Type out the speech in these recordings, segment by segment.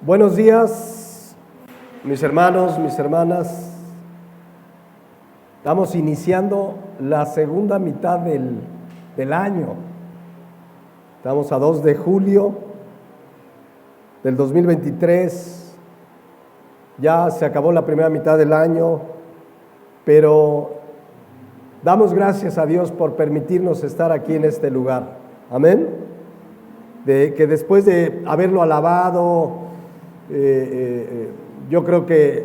Buenos días, mis hermanos, mis hermanas. Estamos iniciando la segunda mitad del año. Estamos a 2 de julio del 2023. Ya se acabó la primera mitad del año, pero damos gracias a Dios por permitirnos estar aquí en este lugar. Amén. De que después de haberlo alabado, yo creo que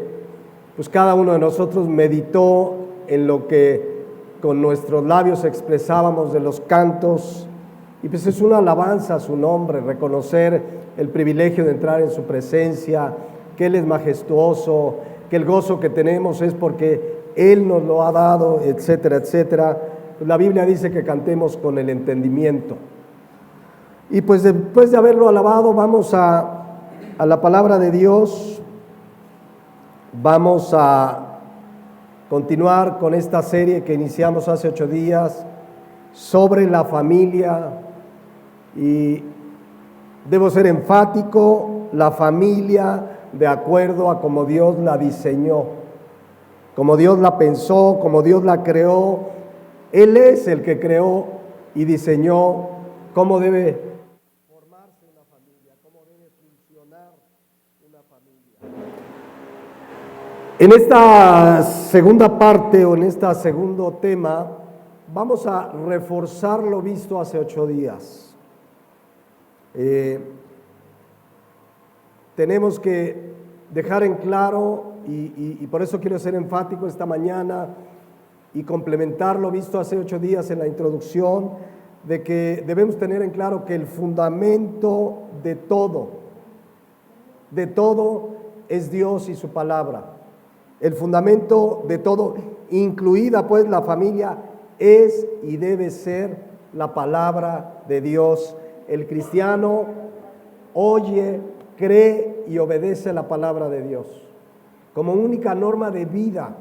pues cada uno de nosotros meditó en lo que con nuestros labios expresábamos de los cantos, y pues es una alabanza a su nombre, reconocer el privilegio de entrar en su presencia, que Él es majestuoso, que el gozo que tenemos es porque Él nos lo ha dado, etcétera, etcétera. Pues la Biblia dice que cantemos con el entendimiento. Y pues después de haberlo alabado, vamos a la palabra de Dios. Vamos a continuar con esta serie que iniciamos hace 8 días sobre la familia, y debo ser enfático: la familia de acuerdo a como Dios la diseñó, como Dios la pensó, como Dios la creó. Él es el que creó y diseñó cómo debe formarse una familia, cómo debe funcionar una familia. En esta segunda parte, o en este segundo tema, vamos a reforzar lo visto hace 8 días. Tenemos que dejar en claro, y por eso quiero ser enfático esta mañana y complementar lo visto hace 8 días en la introducción, de que debemos tener en claro que el fundamento de todo es Dios y su palabra. El fundamento de todo, incluida pues la familia, es y debe ser la palabra de Dios. El cristiano oye, cree y obedece la palabra de Dios como única norma de vida,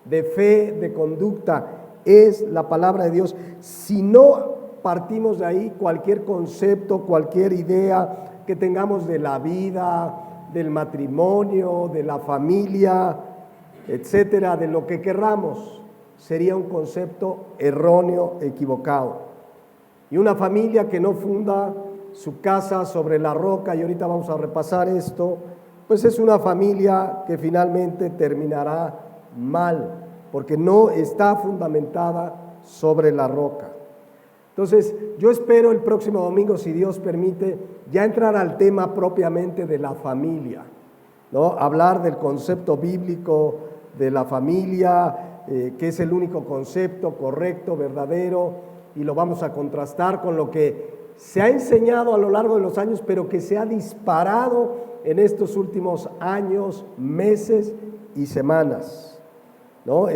de fe, de conducta. Es la palabra de Dios. Si no partimos de ahí, cualquier concepto, cualquier idea que tengamos de la vida, del matrimonio, de la familia, etcétera, de lo que querramos, sería un concepto erróneo, equivocado. Y una familia que no funda su casa sobre la roca, y ahorita vamos a repasar esto, pues es una familia que finalmente terminará mal, porque no está fundamentada sobre la roca. Entonces, yo espero el próximo domingo, si Dios permite, ya entrar al tema propiamente de la familia, ¿no? Hablar del concepto bíblico de la familia, que es el único concepto correcto, verdadero, y lo vamos a contrastar con lo que se ha enseñado a lo largo de los años, pero que se ha disparado en estos últimos años, meses y semanas, ¿no?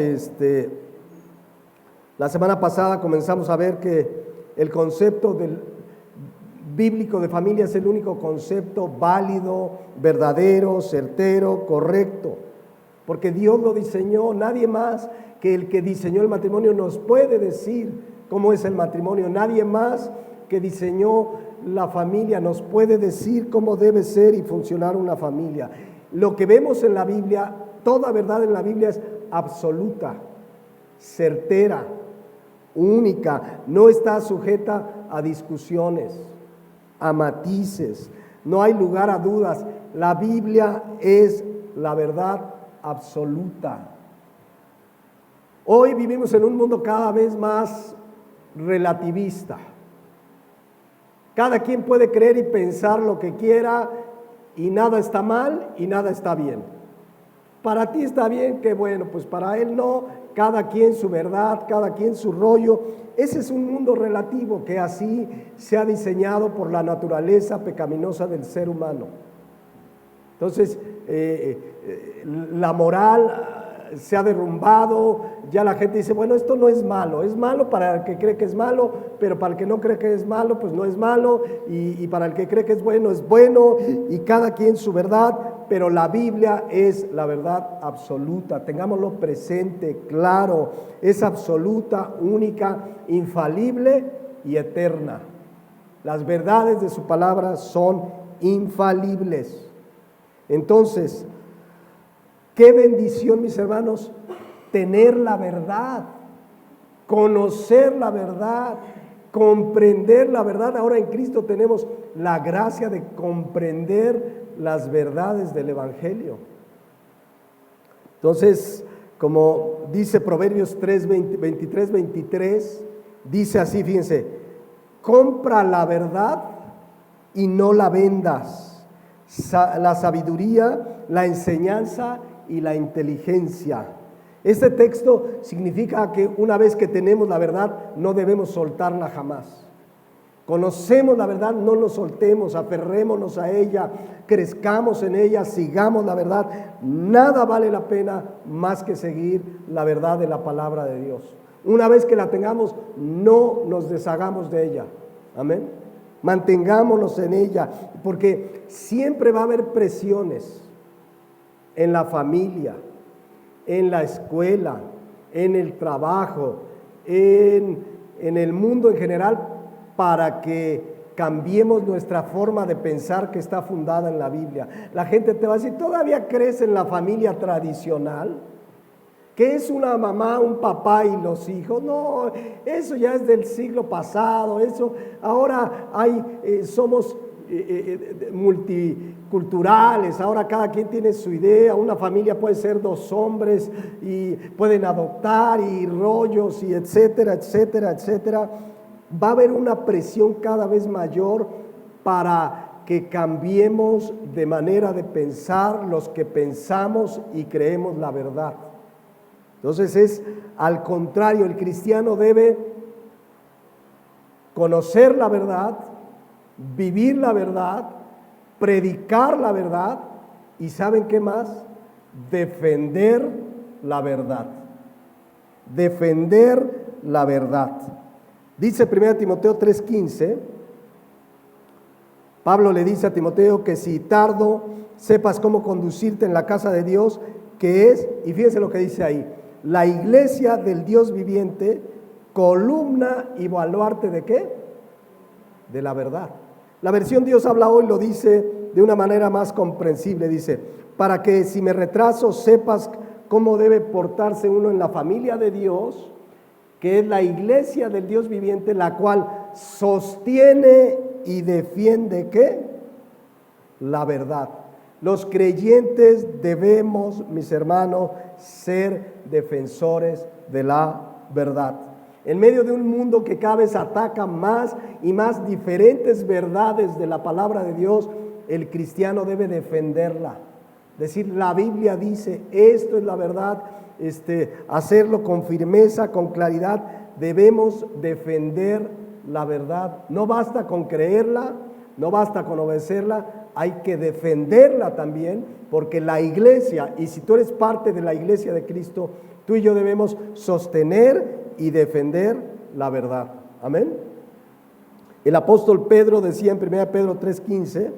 La semana pasada comenzamos a ver que el concepto bíblico de familia es el único concepto válido, verdadero, certero, correcto, porque Dios lo diseñó. Nadie más que el que diseñó el matrimonio nos puede decir cómo es el matrimonio. Nadie más que diseñó la familia nos puede decir cómo debe ser y funcionar una familia. Lo que vemos en la Biblia, toda verdad en la Biblia es absoluta, certera, única, no está sujeta a discusiones, a matices, no hay lugar a dudas. La Biblia es la verdad absoluta. Hoy vivimos en un mundo cada vez más relativista. Cada quien puede creer y pensar lo que quiera, y nada está mal y nada está bien. Para ti está bien, que bueno, pues para él no. Cada quien su verdad, cada quien su rollo. Ese es un mundo relativo que así se ha diseñado por la naturaleza pecaminosa del ser humano. Entonces, la moral se ha derrumbado. Ya la gente dice, bueno, esto no es malo para el que cree que es malo, pero para el que no cree que es malo, pues no es malo, y para el que cree que es bueno, y cada quien su verdad, pero la Biblia es la verdad absoluta. Tengámoslo presente, claro, es absoluta, única, infalible y eterna. Las verdades de su palabra son infalibles. Entonces, qué bendición, mis hermanos, tener la verdad, conocer la verdad, comprender la verdad. Ahora en Cristo tenemos la gracia de comprender las verdades del Evangelio. Entonces, como dice Proverbios 23, dice así, fíjense: compra la verdad y no la vendas, la sabiduría, la enseñanza y la inteligencia. Este texto significa que una vez que tenemos la verdad, no debemos soltarla jamás. Conocemos la verdad, no nos soltemos, aferrémonos a ella, crezcamos en ella, sigamos la verdad. Nada vale la pena más que seguir la verdad de la palabra de Dios. Una vez que la tengamos, no nos deshagamos de ella. Amén. Mantengámonos en ella, porque siempre va a haber presiones en la familia, en la escuela, en el trabajo, en el mundo en general, para que cambiemos nuestra forma de pensar que está fundada en la Biblia. La gente te va a decir: ¿todavía crees en la familia tradicional? ¿Qué es una mamá, un papá y los hijos? No, eso ya es del siglo pasado. Eso ahora somos multiculturales. Ahora cada quien tiene su idea. Una familia puede ser 2 hombres y pueden adoptar y rollos y etcétera, etcétera, etcétera. Va a haber una presión cada vez mayor para que cambiemos de manera de pensar los que pensamos y creemos la verdad. Entonces es al contrario, el cristiano debe conocer la verdad, vivir la verdad, predicar la verdad y ¿saben qué más? Defender la verdad. Defender la verdad. Dice 1 Timoteo 3:15, Pablo le dice a Timoteo que si tardo sepas cómo conducirte en la casa de Dios, que es, y fíjense lo que dice ahí, la iglesia del Dios viviente, columna y baluarte ¿de qué? De la verdad. La versión Dios habla hoy lo dice de una manera más comprensible, dice: para que si me retraso sepas cómo debe portarse uno en la familia de Dios, que es la iglesia del Dios viviente, la cual sostiene y defiende ¿qué? La verdad. Los creyentes debemos, mis hermanos, ser defensores de la verdad. En medio de un mundo que cada vez ataca más y más diferentes verdades de la palabra de Dios, el cristiano debe defenderla. Decir: la Biblia dice, esto es la verdad. Hacerlo con firmeza, con claridad. Debemos defender la verdad. No basta con creerla, no basta con obedecerla, hay que defenderla también, porque la iglesia, y si tú eres parte de la iglesia de Cristo, tú y yo debemos sostener y defender la verdad. Amén. El apóstol Pedro decía en 1 Pedro 3:15,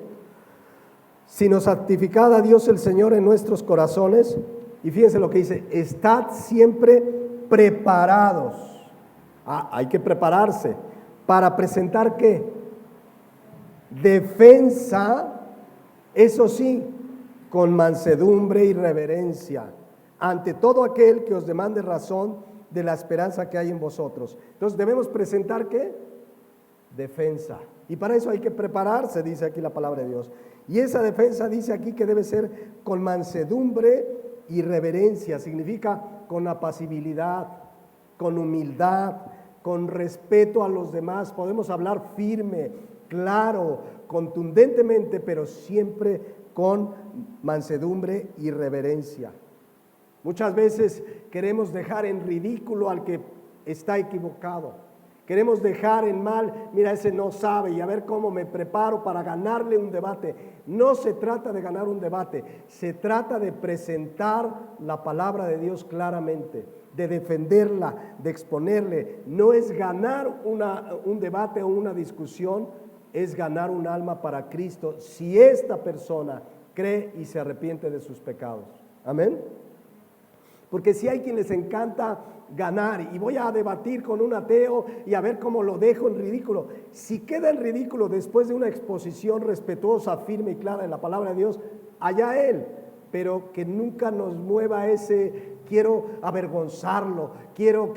sino santificad a Dios el Señor en nuestros corazones. Y fíjense lo que dice: estad siempre preparados. Hay que prepararse para presentar ¿qué? Defensa, eso sí, con mansedumbre y reverencia, ante todo aquel que os demande razón de la esperanza que hay en vosotros. Entonces debemos presentar ¿qué? Defensa. Y para eso hay que prepararse, dice aquí la palabra de Dios. Y esa defensa dice aquí que debe ser con mansedumbre y reverencia. Significa con apacibilidad, con humildad, con respeto a los demás. Podemos hablar firme, claro, contundentemente, pero siempre con mansedumbre y reverencia. Muchas veces queremos dejar en ridículo al que está equivocado. Queremos dejar en mal: mira, ese no sabe, y a ver cómo me preparo para ganarle un debate. No se trata de ganar un debate, se trata de presentar la palabra de Dios claramente, de defenderla, de exponerle. No es ganar un debate o una discusión, es ganar un alma para Cristo si esta persona cree y se arrepiente de sus pecados. Amén. Porque si hay quien les encanta ganar y voy a debatir con un ateo y a ver cómo lo dejo en ridículo. Si queda en ridículo después de una exposición respetuosa, firme y clara en la palabra de Dios, allá él, pero que nunca nos mueva ese quiero avergonzarlo, quiero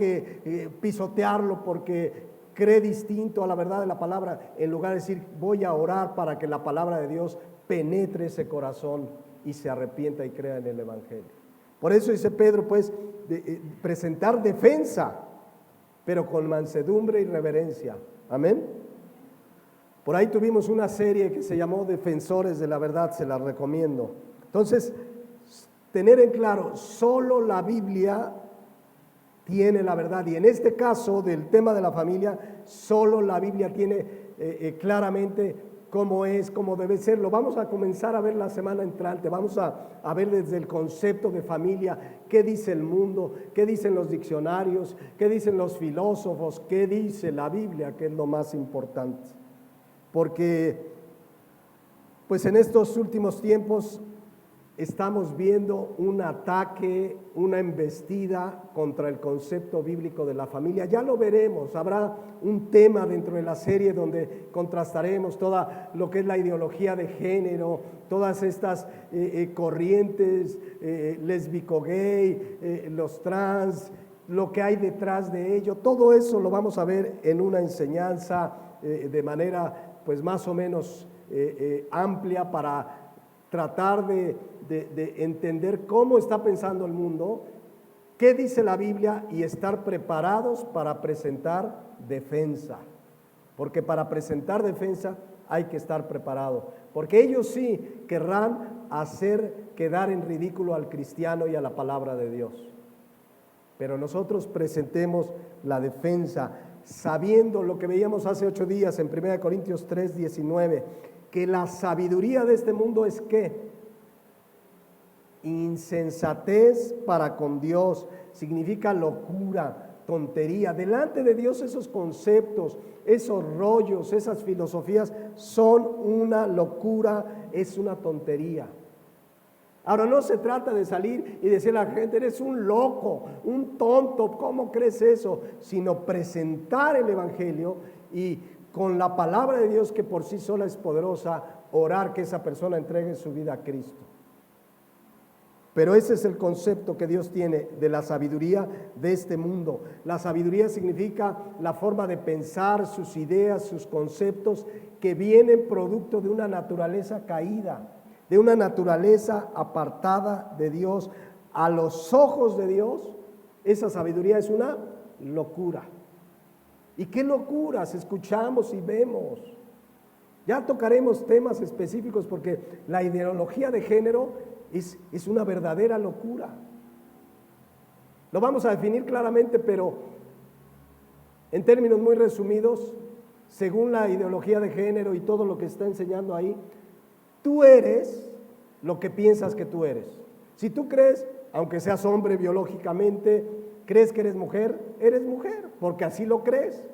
pisotearlo porque cree distinto a la verdad de la palabra, en lugar de decir voy a orar para que la palabra de Dios penetre ese corazón y se arrepienta y crea en el Evangelio. Por eso dice Pedro, pues, presentar defensa, pero con mansedumbre y reverencia. Amén. Por ahí tuvimos una serie que se llamó Defensores de la Verdad, se la recomiendo. Entonces, tener en claro, solo la Biblia tiene la verdad. Y en este caso del tema de la familia, solo la Biblia tiene claramente cómo es, cómo debe ser. Lo vamos a comenzar a ver la semana entrante. Vamos a ver desde el concepto de familia, qué dice el mundo, qué dicen los diccionarios, qué dicen los filósofos, qué dice la Biblia, que es lo más importante. Porque, pues en estos últimos tiempos estamos viendo un ataque, una embestida contra el concepto bíblico de la familia. Ya lo veremos, habrá un tema dentro de la serie donde contrastaremos toda lo que es la ideología de género, todas estas corrientes, lésbico-gay, los trans, lo que hay detrás de ello. Todo eso lo vamos a ver en una enseñanza de manera pues más o menos amplia para tratar de entender cómo está pensando el mundo, qué dice la Biblia y estar preparados para presentar defensa. Porque para presentar defensa hay que estar preparado. Porque ellos sí querrán hacer quedar en ridículo al cristiano y a la palabra de Dios. Pero nosotros presentemos la defensa sabiendo lo que veíamos hace 8 días en 1 Corintios 3:19, que la sabiduría de este mundo es ¿qué? Insensatez para con Dios, significa locura, tontería. Delante de Dios esos conceptos, esos rollos, esas filosofías son una locura, es una tontería. Ahora no se trata de salir y decirle a la gente, eres un loco, un tonto, ¿cómo crees eso? Sino presentar el Evangelio y con la palabra de Dios que por sí sola es poderosa, orar que esa persona entregue su vida a Cristo. Pero ese es el concepto que Dios tiene de la sabiduría de este mundo. La sabiduría significa la forma de pensar, sus ideas, sus conceptos que vienen producto de una naturaleza caída, de una naturaleza apartada de Dios. A los ojos de Dios, esa sabiduría es una locura. ¿Y qué locuras escuchamos y vemos? Ya tocaremos temas específicos porque la ideología de género es una verdadera locura. Lo vamos a definir claramente, pero en términos muy resumidos, según la ideología de género y todo lo que está enseñando ahí, tú eres lo que piensas que tú eres. Si tú crees, aunque seas hombre biológicamente, crees que eres mujer, porque así lo crees.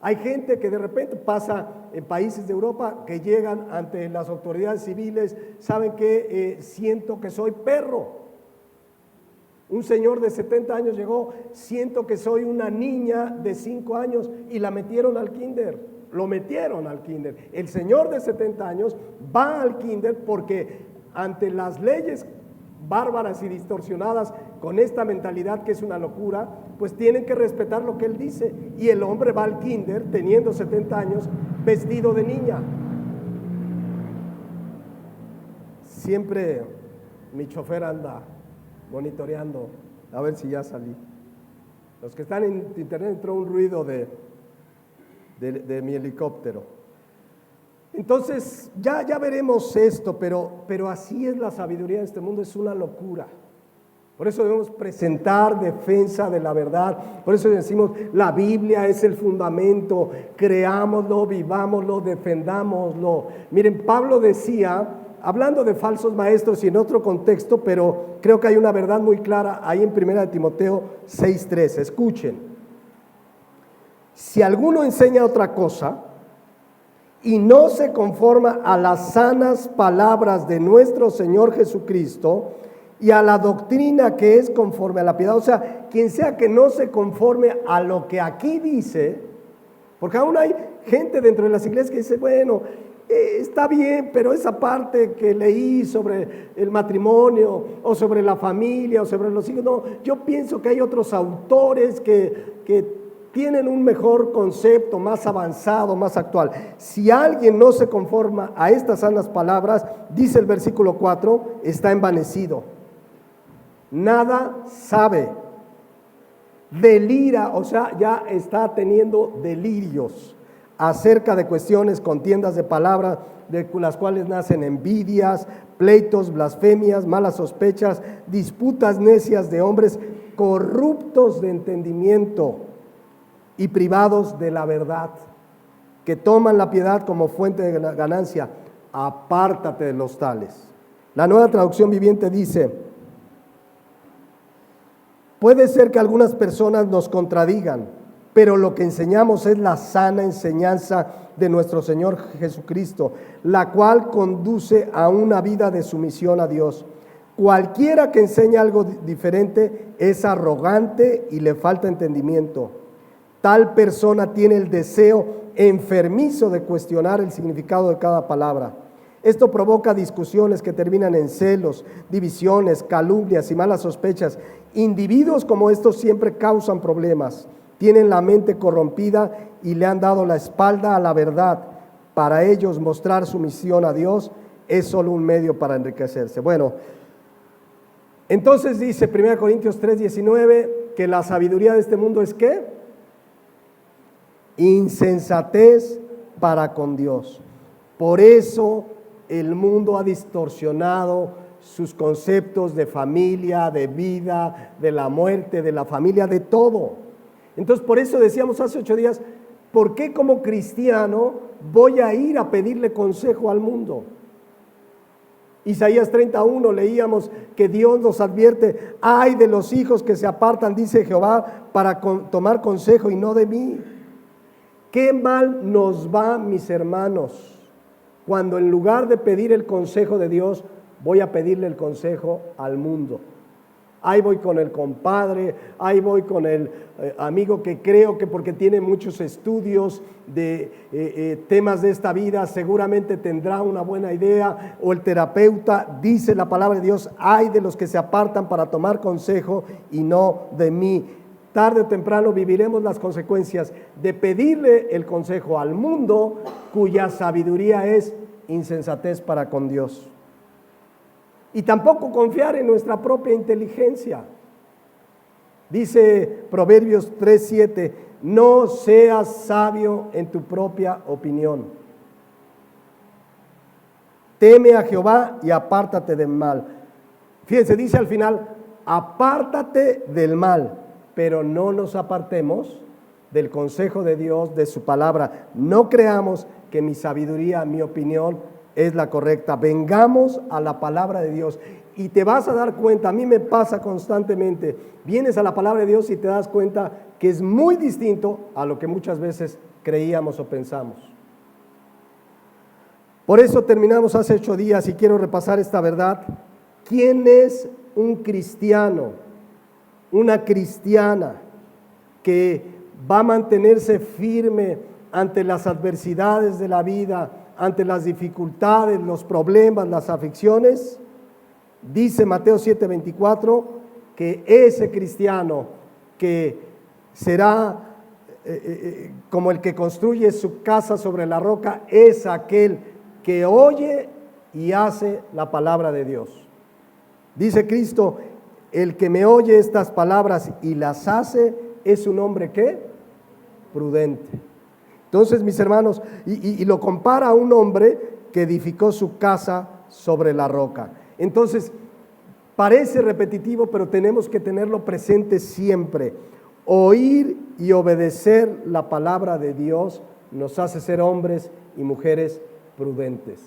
Hay gente que de repente pasa en países de Europa que llegan ante las autoridades civiles, saben que siento que soy perro. Un señor de 70 años llegó, siento que soy una niña de 5 años y la metieron al kinder, lo metieron al kinder. El señor de 70 años va al kinder porque ante las leyes bárbaras y distorsionadas con esta mentalidad que es una locura, pues tienen que respetar lo que él dice. Y el hombre va al kinder teniendo 70 años vestido de niña. Siempre mi chofer anda monitoreando a ver si ya salí. Los que están en internet entró un ruido de mi helicóptero. Entonces, ya veremos esto, pero así es la sabiduría de este mundo, es una locura. Por eso debemos presentar defensa de la verdad. Por eso decimos, la Biblia es el fundamento, creámoslo, vivámoslo, defendámoslo. Miren, Pablo decía, hablando de falsos maestros y en otro contexto, pero creo que hay una verdad muy clara ahí en 1 Timoteo 6:3. Escuchen, si alguno enseña otra cosa y no se conforma a las sanas palabras de nuestro Señor Jesucristo y a la doctrina que es conforme a la piedad. O sea, quien sea que no se conforme a lo que aquí dice, porque aún hay gente dentro de las iglesias que dice, bueno, está bien, pero esa parte que leí sobre el matrimonio o sobre la familia o sobre los hijos, no, yo pienso que hay otros autores que tienen un mejor concepto, más avanzado, más actual. Si alguien no se conforma a estas sanas palabras, dice el versículo 4, está envanecido, nada sabe, delira, o sea, ya está teniendo delirios acerca de cuestiones, contiendas de palabra, de las cuales nacen envidias, pleitos, blasfemias, malas sospechas, disputas necias de hombres corruptos de entendimiento y privados de la verdad, que toman la piedad como fuente de ganancia. Apártate de los tales. La Nueva Traducción Viviente dice: puede ser que algunas personas nos contradigan, pero lo que enseñamos es la sana enseñanza de nuestro Señor Jesucristo, la cual conduce a una vida de sumisión a Dios. Cualquiera que enseñe algo diferente es arrogante y le falta entendimiento. Tal persona tiene el deseo enfermizo de cuestionar el significado de cada palabra. Esto provoca discusiones que terminan en celos, divisiones, calumnias y malas sospechas. Individuos como estos siempre causan problemas. Tienen la mente corrompida y le han dado la espalda a la verdad. Para ellos mostrar sumisión a Dios es solo un medio para enriquecerse. Bueno, entonces dice 1 Corintios 3:19 que la sabiduría de este mundo es ¿qué? Insensatez para con Dios. Por eso el mundo ha distorsionado sus conceptos de familia, de vida, de la muerte, de la familia, de todo. Entonces, por eso decíamos hace 8 días, ¿por qué como cristiano voy a ir a pedirle consejo al mundo? Isaías 31 leíamos que Dios nos advierte: ay de los hijos que se apartan, dice Jehová, para tomar consejo y no de mí. Qué mal nos va, mis hermanos, cuando en lugar de pedir el consejo de Dios, voy a pedirle el consejo al mundo. Ahí voy con el compadre, ahí voy con el amigo que creo que porque tiene muchos estudios de temas de esta vida, seguramente tendrá una buena idea, o el terapeuta. Dice la palabra de Dios: ay de los que se apartan para tomar consejo y no de mí. Tarde o temprano viviremos las consecuencias de pedirle el consejo al mundo, cuya sabiduría es insensatez para con Dios. Y tampoco confiar en nuestra propia inteligencia. Dice Proverbios 3:7, no seas sabio en tu propia opinión. Teme a Jehová y apártate del mal. Fíjense, dice al final, apártate del mal, pero no nos apartemos del consejo de Dios, de su palabra. No creamos que mi sabiduría, mi opinión es la correcta. Vengamos a la palabra de Dios y te vas a dar cuenta. A mí me pasa constantemente. Vienes a la palabra de Dios y te das cuenta que es muy distinto a lo que muchas veces creíamos o pensamos. Por eso terminamos hace 8 días y quiero repasar esta verdad. ¿Quién es un cristiano? Una cristiana que va a mantenerse firme ante las adversidades de la vida, ante las dificultades, los problemas, las aflicciones. Dice Mateo 7:24 que ese cristiano que será como el que construye su casa sobre la roca es aquel que oye y hace la palabra de Dios. Dice Cristo: el que me oye estas palabras y las hace es un hombre ¿qué? Prudente. Entonces, mis hermanos, y lo compara a un hombre que edificó su casa sobre la roca. Entonces, parece repetitivo, pero tenemos que tenerlo presente siempre. Oír y obedecer la palabra de Dios nos hace ser hombres y mujeres prudentes.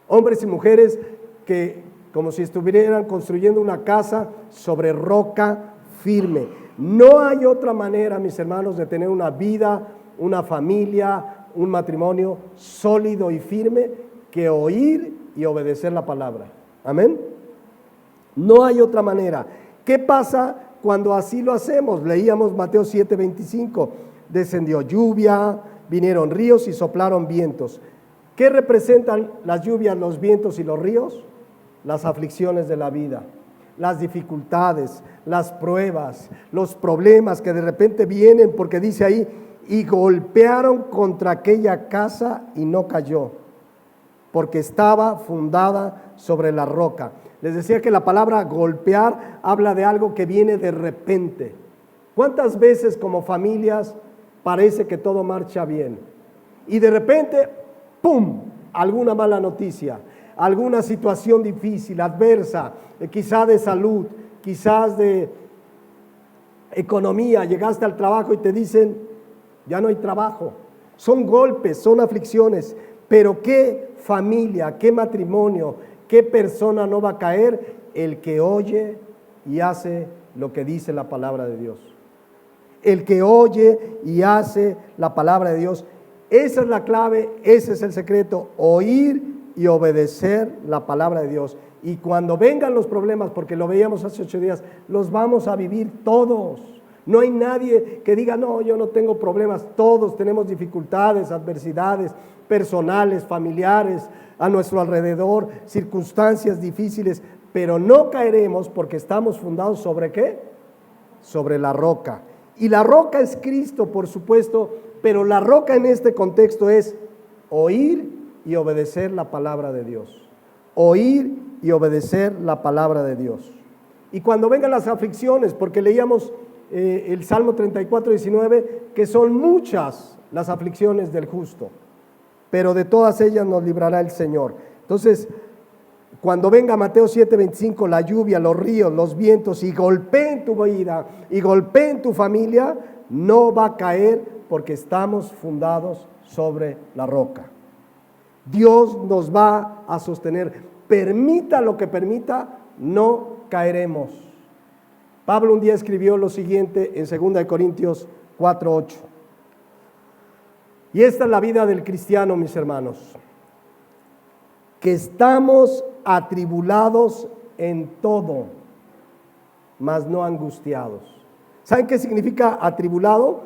Hombres y mujeres que, como si estuvieran construyendo una casa sobre roca firme. No hay otra manera, mis hermanos, de tener una vida, una familia, un matrimonio sólido y firme que oír y obedecer la palabra. Amén. No hay otra manera. ¿Qué pasa cuando así lo hacemos? Leíamos Mateo 7:25. Descendió lluvia, vinieron ríos y soplaron vientos. ¿Qué representan las lluvias, los vientos y los ríos? Las aflicciones de la vida, las dificultades, las pruebas, los problemas que de repente vienen, porque dice ahí, y golpearon contra aquella casa y no cayó, porque estaba fundada sobre la roca. Les decía que la palabra golpear habla de algo que viene de repente. ¿Cuántas veces como familias parece que todo marcha bien y de repente, ¡pum!, alguna mala noticia, alguna situación difícil, adversa, quizás de salud, quizás de economía? Llegaste al trabajo y te dicen, ya no hay trabajo. Son golpes, son aflicciones, pero ¿qué familia, qué matrimonio, qué persona no va a caer? El que oye y hace lo que dice la palabra de Dios. El que oye y hace la palabra de Dios. Esa es la clave, ese es el secreto, oír y obedecer la palabra de Dios. Y cuando vengan los problemas, porque lo veíamos hace 8 días, los vamos a vivir todos. No hay nadie que diga, no, yo no tengo problemas. Todos tenemos dificultades, adversidades personales, familiares, a nuestro alrededor, circunstancias difíciles, pero no caeremos porque estamos fundados ¿sobre qué? Sobre la roca. Y la roca es Cristo, por supuesto, pero la roca en este contexto es oír y obedecer la palabra de Dios. Oír y obedecer la palabra de Dios. Y cuando vengan las aflicciones, porque leíamos el Salmo 34:19, que son muchas las aflicciones del justo, pero de todas ellas nos librará el Señor. Entonces, cuando venga Mateo 7:25, la lluvia, los ríos, los vientos, y golpeen tu vida, y golpeen tu familia, no va a caer porque estamos fundados sobre la roca. Dios nos va a sostener. Permita lo que permita, no caeremos. Pablo un día escribió lo siguiente en 2 Corintios 4:8. Y esta es la vida del cristiano, mis hermanos, que estamos atribulados en todo, mas no angustiados. ¿Saben qué significa atribulado?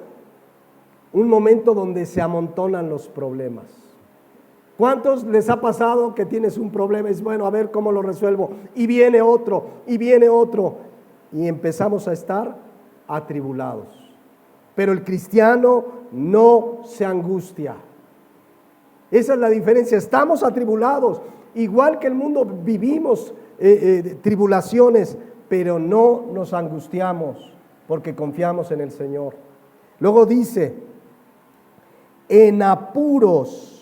Un momento donde se amontonan los problemas. ¿Cuántos les ha pasado que tienes un problema y es bueno, a ver cómo lo resuelvo? Y viene otro, y viene otro, y empezamos a estar atribulados. Pero el cristiano no se angustia. Esa es la diferencia. Estamos atribulados, igual que el mundo vivimos tribulaciones, pero no nos angustiamos porque confiamos en el Señor. Luego dice, en apuros,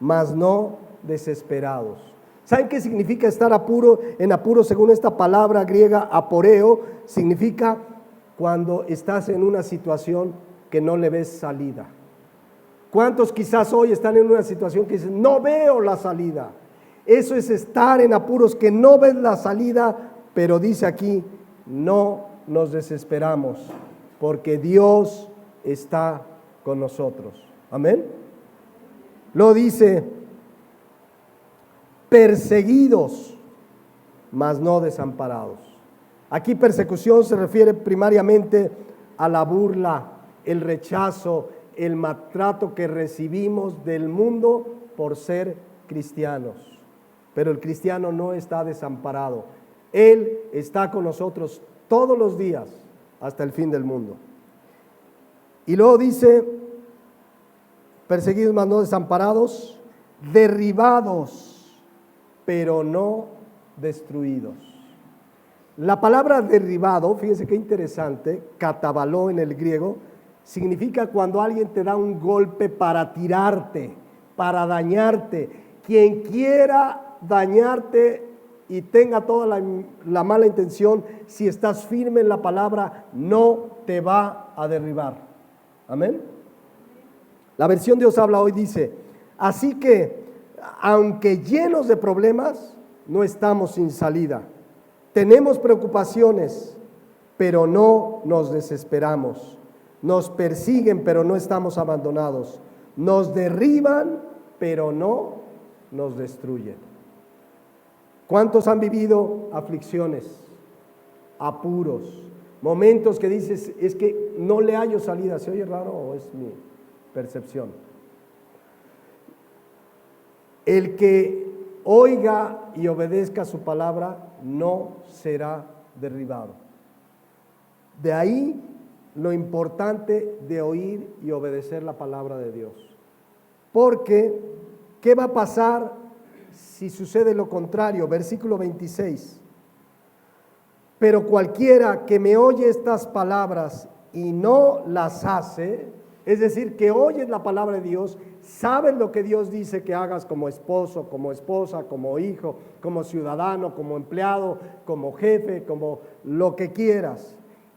mas no desesperados. ¿Saben qué significa estar en apuro según esta palabra griega aporeo? Significa cuando estás en una situación que no le ves salida. ¿Cuántos quizás hoy están en una situación que dicen, no veo la salida? Eso es estar en apuros, que no ves la salida, pero dice aquí, no nos desesperamos, porque Dios está con nosotros. Amén. Lo dice, perseguidos, mas no desamparados. Aquí persecución se refiere primariamente a la burla, el rechazo, el maltrato que recibimos del mundo por ser cristianos. Pero el cristiano no está desamparado. Él está con nosotros todos los días hasta el fin del mundo. Y luego dice, perseguidos mas no desamparados, derribados, pero no destruidos. La palabra derribado, fíjense qué interesante, catabaló en el griego, significa cuando alguien te da un golpe para tirarte, para dañarte. Quien quiera dañarte y tenga toda la mala intención, si estás firme en la palabra, no te va a derribar. Amén. La versión Dios habla hoy dice, así que, aunque llenos de problemas, no estamos sin salida. Tenemos preocupaciones, pero no nos desesperamos. Nos persiguen, pero no estamos abandonados. Nos derriban, pero no nos destruyen. ¿Cuántos han vivido aflicciones, apuros, momentos que dices, es que no le hallo salida? ¿Se oye raro o es mi percepción? El que oiga y obedezca su palabra no será derribado. De ahí lo importante de oír y obedecer la palabra de Dios. Porque, ¿qué va a pasar si sucede lo contrario? Versículo 26. Pero cualquiera que me oye estas palabras y no las hace, es decir, que oyes la palabra de Dios, sabes lo que Dios dice que hagas como esposo, como esposa, como hijo, como ciudadano, como empleado, como jefe, como lo que quieras,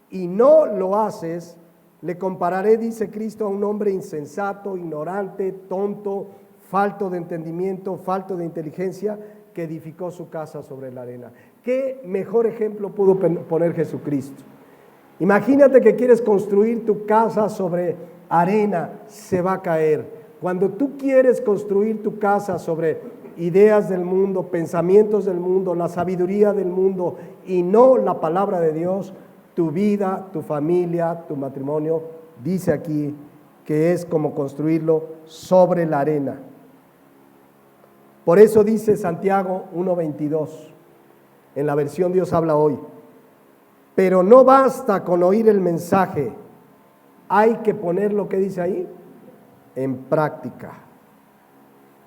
y no lo haces, le compararé, dice Cristo, a un hombre insensato, ignorante, tonto, falto de entendimiento, falto de inteligencia, que edificó su casa sobre la arena. ¿Qué mejor ejemplo pudo poner Jesucristo? Imagínate que quieres construir tu casa sobre arena, se va a caer. Cuando tú quieres construir tu casa sobre ideas del mundo, pensamientos del mundo, la sabiduría del mundo y no la palabra de Dios, tu vida, tu familia, tu matrimonio, dice aquí que es como construirlo sobre la arena. Por eso dice Santiago 1:22, en la versión Dios habla hoy, pero no basta con oír el mensaje, hay que poner lo que dice ahí en práctica,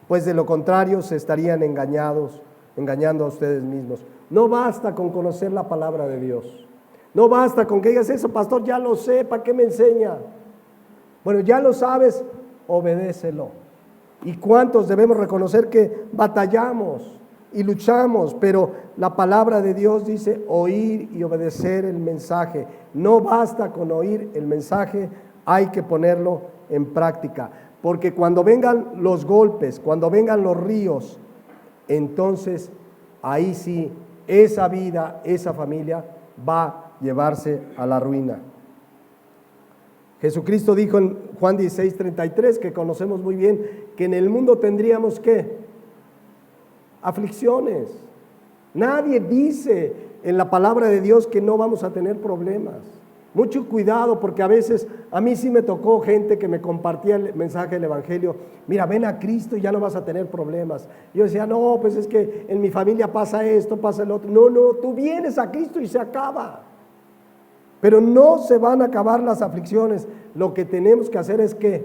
pues de lo contrario se estarían engañando a ustedes mismos. No basta con conocer la palabra de Dios, no basta con que digas eso, pastor, ya lo sé, ¿para qué me enseña? Bueno, ya lo sabes, obedécelo. ¿Y cuántos debemos reconocer que batallamos y luchamos? Pero la palabra de Dios dice oír y obedecer el mensaje. No basta con oír el mensaje, hay que ponerlo en práctica. Porque cuando vengan los golpes, cuando vengan los ríos, entonces ahí sí, esa vida, esa familia va a llevarse a la ruina. Jesucristo dijo en Juan 16:33, que conocemos muy bien, que en el mundo tendríamos ¿qué? Aflicciones. Nadie dice en la palabra de Dios que no vamos a tener problemas. Mucho cuidado, porque a veces a mí sí me tocó gente que me compartía el mensaje del Evangelio. Mira, ven a Cristo y ya no vas a tener problemas. Yo decía, no, pues es que en mi familia pasa esto, pasa el otro. No, tú vienes a Cristo y se acaba. Pero no se van a acabar las aflicciones. Lo que tenemos que hacer es que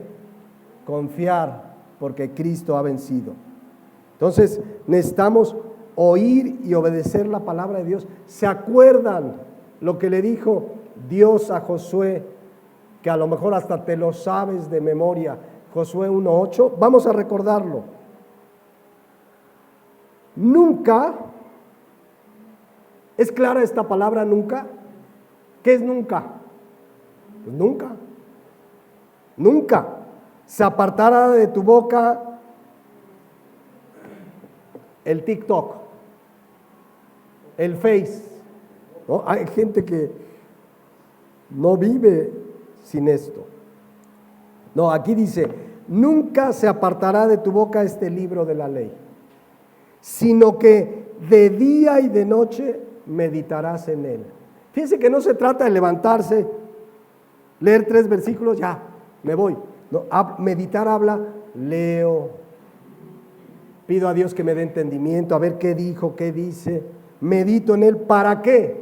confiar, porque Cristo ha vencido. Entonces necesitamos oír y obedecer la palabra de Dios. ¿Se acuerdan lo que le dijo Dios a Josué? Que a lo mejor hasta te lo sabes de memoria. Josué 1:8. Vamos a recordarlo. Nunca, ¿es clara esta palabra nunca? ¿Qué es nunca? Pues nunca. Nunca se apartará de tu boca el TikTok, el Face, ¿no? Hay gente que no vive sin esto. No, aquí dice, nunca se apartará de tu boca este libro de la ley, sino que de día y de noche meditarás en él. Fíjense que no se trata de levantarse, leer 3 versículos, ya, me voy. No, meditar habla, leo, pido a Dios que me dé entendimiento, a ver qué dijo, qué dice, medito en él. ¿Para qué?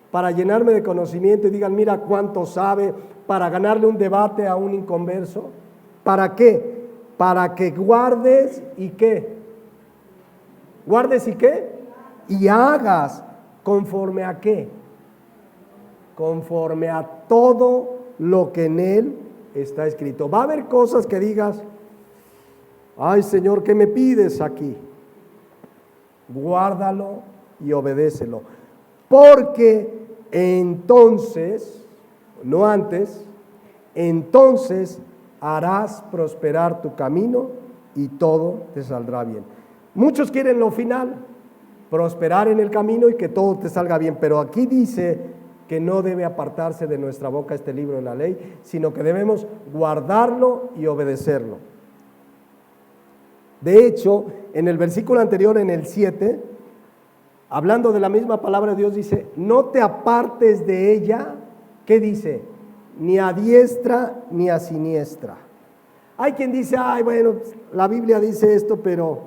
Para llenarme de conocimiento y digan, mira cuánto sabe, para ganarle un debate a un inconverso. ¿Para qué? Para que guardes y qué. ¿Guardes y qué? Y hagas conforme a qué. Conforme a todo lo que en él está escrito. Va a haber cosas que digas, ay Señor, ¿qué me pides aquí? Guárdalo y obedécelo. Porque entonces, no antes, entonces harás prosperar tu camino y todo te saldrá bien. Muchos quieren lo final, prosperar en el camino y que todo te salga bien, pero aquí dice que no debe apartarse de nuestra boca este libro de la ley, sino que debemos guardarlo y obedecerlo. De hecho, en el versículo anterior, en el 7, hablando de la misma palabra de Dios, dice, no te apartes de ella. ¿Qué dice? Ni a diestra ni a siniestra. Hay quien dice, ay, bueno, la Biblia dice esto, pero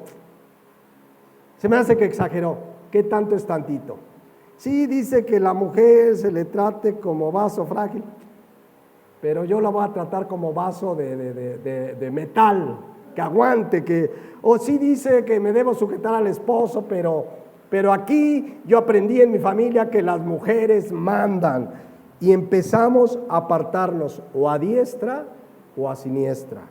se me hace que exageró. ¿Qué tanto es tantito? Sí, dice que la mujer se le trate como vaso frágil, pero yo la voy a tratar como vaso de metal, que aguante, o sí dice que me debo sujetar al esposo, pero aquí yo aprendí en mi familia que las mujeres mandan, y empezamos a apartarnos o a diestra o a siniestra.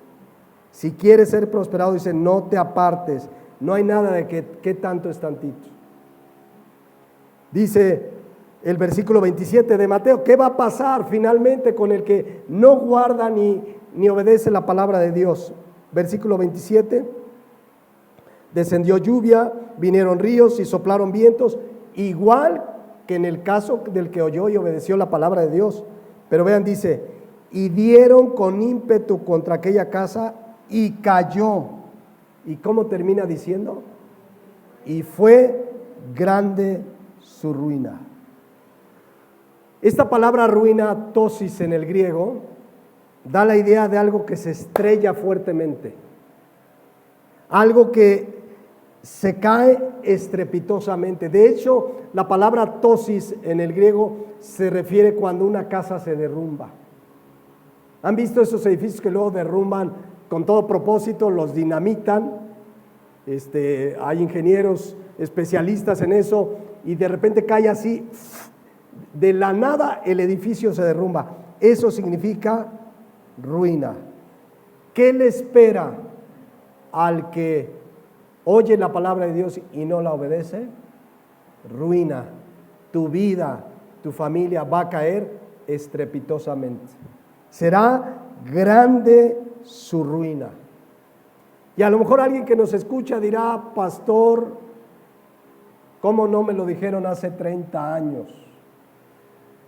Si quieres ser prosperado, dice, no te apartes, no hay nada de que tanto es tantito. Dice el versículo 27 de Mateo, ¿qué va a pasar finalmente con el que no guarda ni obedece la palabra de Dios? Versículo 27, descendió lluvia, vinieron ríos y soplaron vientos, igual que en el caso del que oyó y obedeció la palabra de Dios. Pero vean, dice, y dieron con ímpetu contra aquella casa y cayó. ¿Y cómo termina diciendo? Y fue grande su ruina. Esta palabra ruina, tosis en el griego, da la idea de algo que se estrella fuertemente, algo que se cae estrepitosamente. De hecho, la palabra tosis en el griego se refiere cuando una casa se derrumba. ¿Han visto esos edificios que luego derrumban con todo propósito, los dinamitan? Hay ingenieros especialistas en eso y de repente cae así, de la nada el edificio se derrumba. Eso significa ruina. ¿Qué le espera al que oye la palabra de Dios y no la obedece? Ruina. Tu vida, tu familia va a caer estrepitosamente. Será grande su ruina. Y a lo mejor alguien que nos escucha dirá, pastor, ¿cómo no me lo dijeron hace 30 años?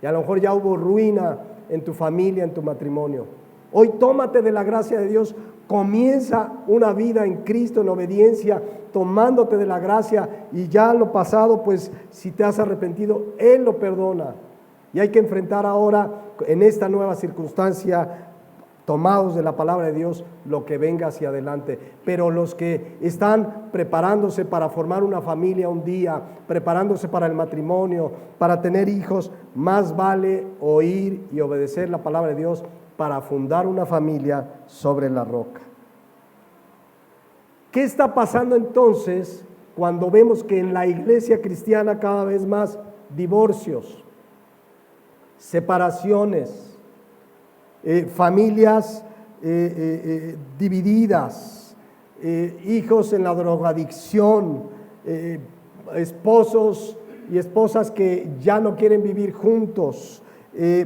Y a lo mejor ya hubo ruina en tu familia, en tu matrimonio. Hoy tómate de la gracia de Dios, comienza una vida en Cristo, en obediencia, tomándote de la gracia, y ya lo pasado, pues si te has arrepentido, Él lo perdona. Y hay que enfrentar ahora, en esta nueva circunstancia, tomados de la palabra de Dios, lo que venga hacia adelante. Pero los que están preparándose para formar una familia un día, preparándose para el matrimonio, para tener hijos, más vale oír y obedecer la palabra de Dios para fundar una familia sobre la roca. ¿Qué está pasando entonces cuando vemos que en la iglesia cristiana cada vez más divorcios, separaciones, familias divididas, hijos en la drogadicción, esposos y esposas que ya no quieren vivir juntos,